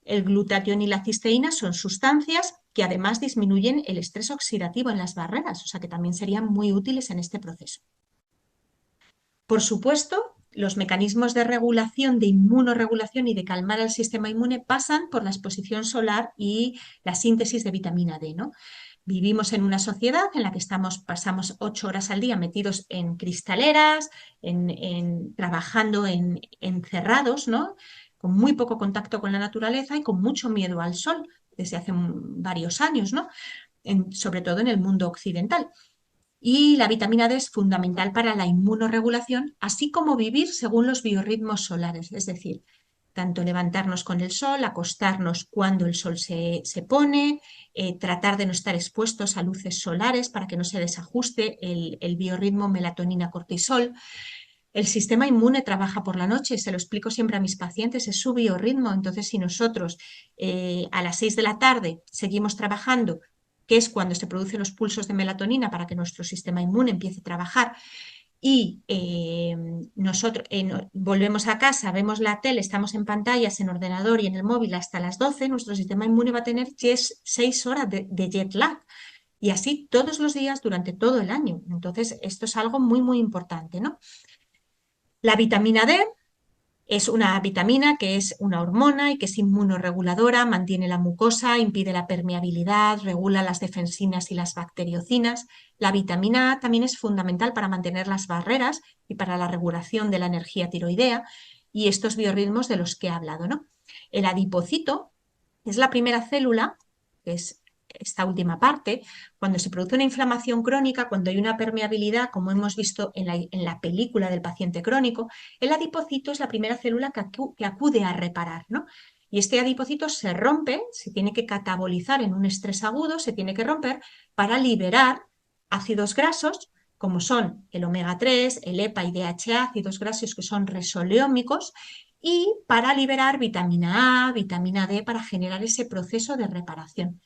El glutatión y la cisteína son sustancias que además disminuyen el estrés oxidativo en las barreras, o sea que también serían muy útiles en este proceso. Por supuesto, los mecanismos de regulación, de inmunorregulación y de calmar al sistema inmune pasan por la exposición solar y la síntesis de vitamina D, ¿no? Vivimos en una sociedad en la que pasamos 8 horas al día metidos en cristaleras, trabajando encerrados, ¿no? Con muy poco contacto con la naturaleza y con mucho miedo al sol desde hace varios años, ¿no? Sobre todo en el mundo occidental. Y la vitamina D es fundamental para la inmunorregulación, así como vivir según los biorritmos solares, es decir, tanto levantarnos con el sol, acostarnos cuando el sol se pone, tratar de no estar expuestos a luces solares para que no se desajuste el biorritmo melatonina-cortisol. El sistema inmune trabaja por la noche, se lo explico siempre a mis pacientes, es su biorritmo. Entonces, si nosotros a las 6 de la tarde seguimos trabajando, que es cuando se producen los pulsos de melatonina para que nuestro sistema inmune empiece a trabajar, y nosotros volvemos a casa, vemos la tele, estamos en pantallas, en ordenador y en el móvil hasta las 12, nuestro sistema inmune va a tener 6 horas de jet lag. Y así todos los días durante todo el año. Entonces, esto es algo muy, muy importante, ¿no? La vitamina D es una vitamina que es una hormona y que es inmunorreguladora, mantiene la mucosa, impide la permeabilidad, regula las defensinas y las bacteriocinas. La vitamina A también es fundamental para mantener las barreras y para la regulación de la energía tiroidea y estos biorritmos de los que he hablado, ¿no? El adipocito es la primera célula, que es esta última parte, cuando se produce una inflamación crónica, cuando hay una permeabilidad, como hemos visto en la película del paciente crónico, el adipocito es la primera célula que acude a reparar, ¿no? Y este adipocito se rompe, se tiene que catabolizar en un estrés agudo, se tiene que romper para liberar ácidos grasos, como son el omega 3, el EPA y DHA, ácidos grasos que son resoleómicos, y para liberar vitamina A, vitamina D, para generar ese proceso de reparación.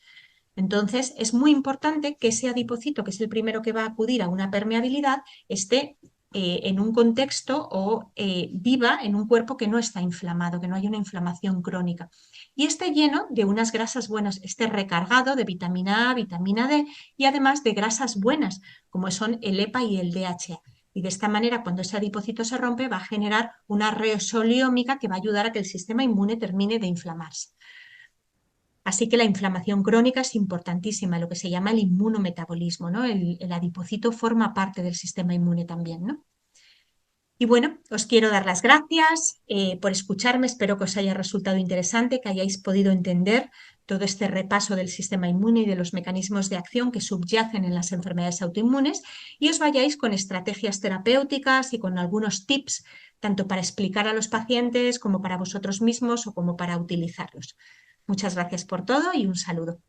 Entonces, es muy importante que ese adipocito, que es el primero que va a acudir a una permeabilidad, esté en un contexto o viva en un cuerpo que no está inflamado, que no haya una inflamación crónica. Y esté lleno de unas grasas buenas, esté recargado de vitamina A, vitamina D y además de grasas buenas, como son el EPA y el DHA. Y de esta manera, cuando ese adipocito se rompe, va a generar una resoliómica que va a ayudar a que el sistema inmune termine de inflamarse. Así que la inflamación crónica es importantísima, lo que se llama el inmunometabolismo, ¿no? El adipocito forma parte del sistema inmune también, ¿no? Y bueno, os quiero dar las gracias por escucharme. Espero que os haya resultado interesante, que hayáis podido entender todo este repaso del sistema inmune y de los mecanismos de acción que subyacen en las enfermedades autoinmunes y os vayáis con estrategias terapéuticas y con algunos tips, tanto para explicar a los pacientes como para vosotros mismos o como para utilizarlos. Muchas gracias por todo y un saludo.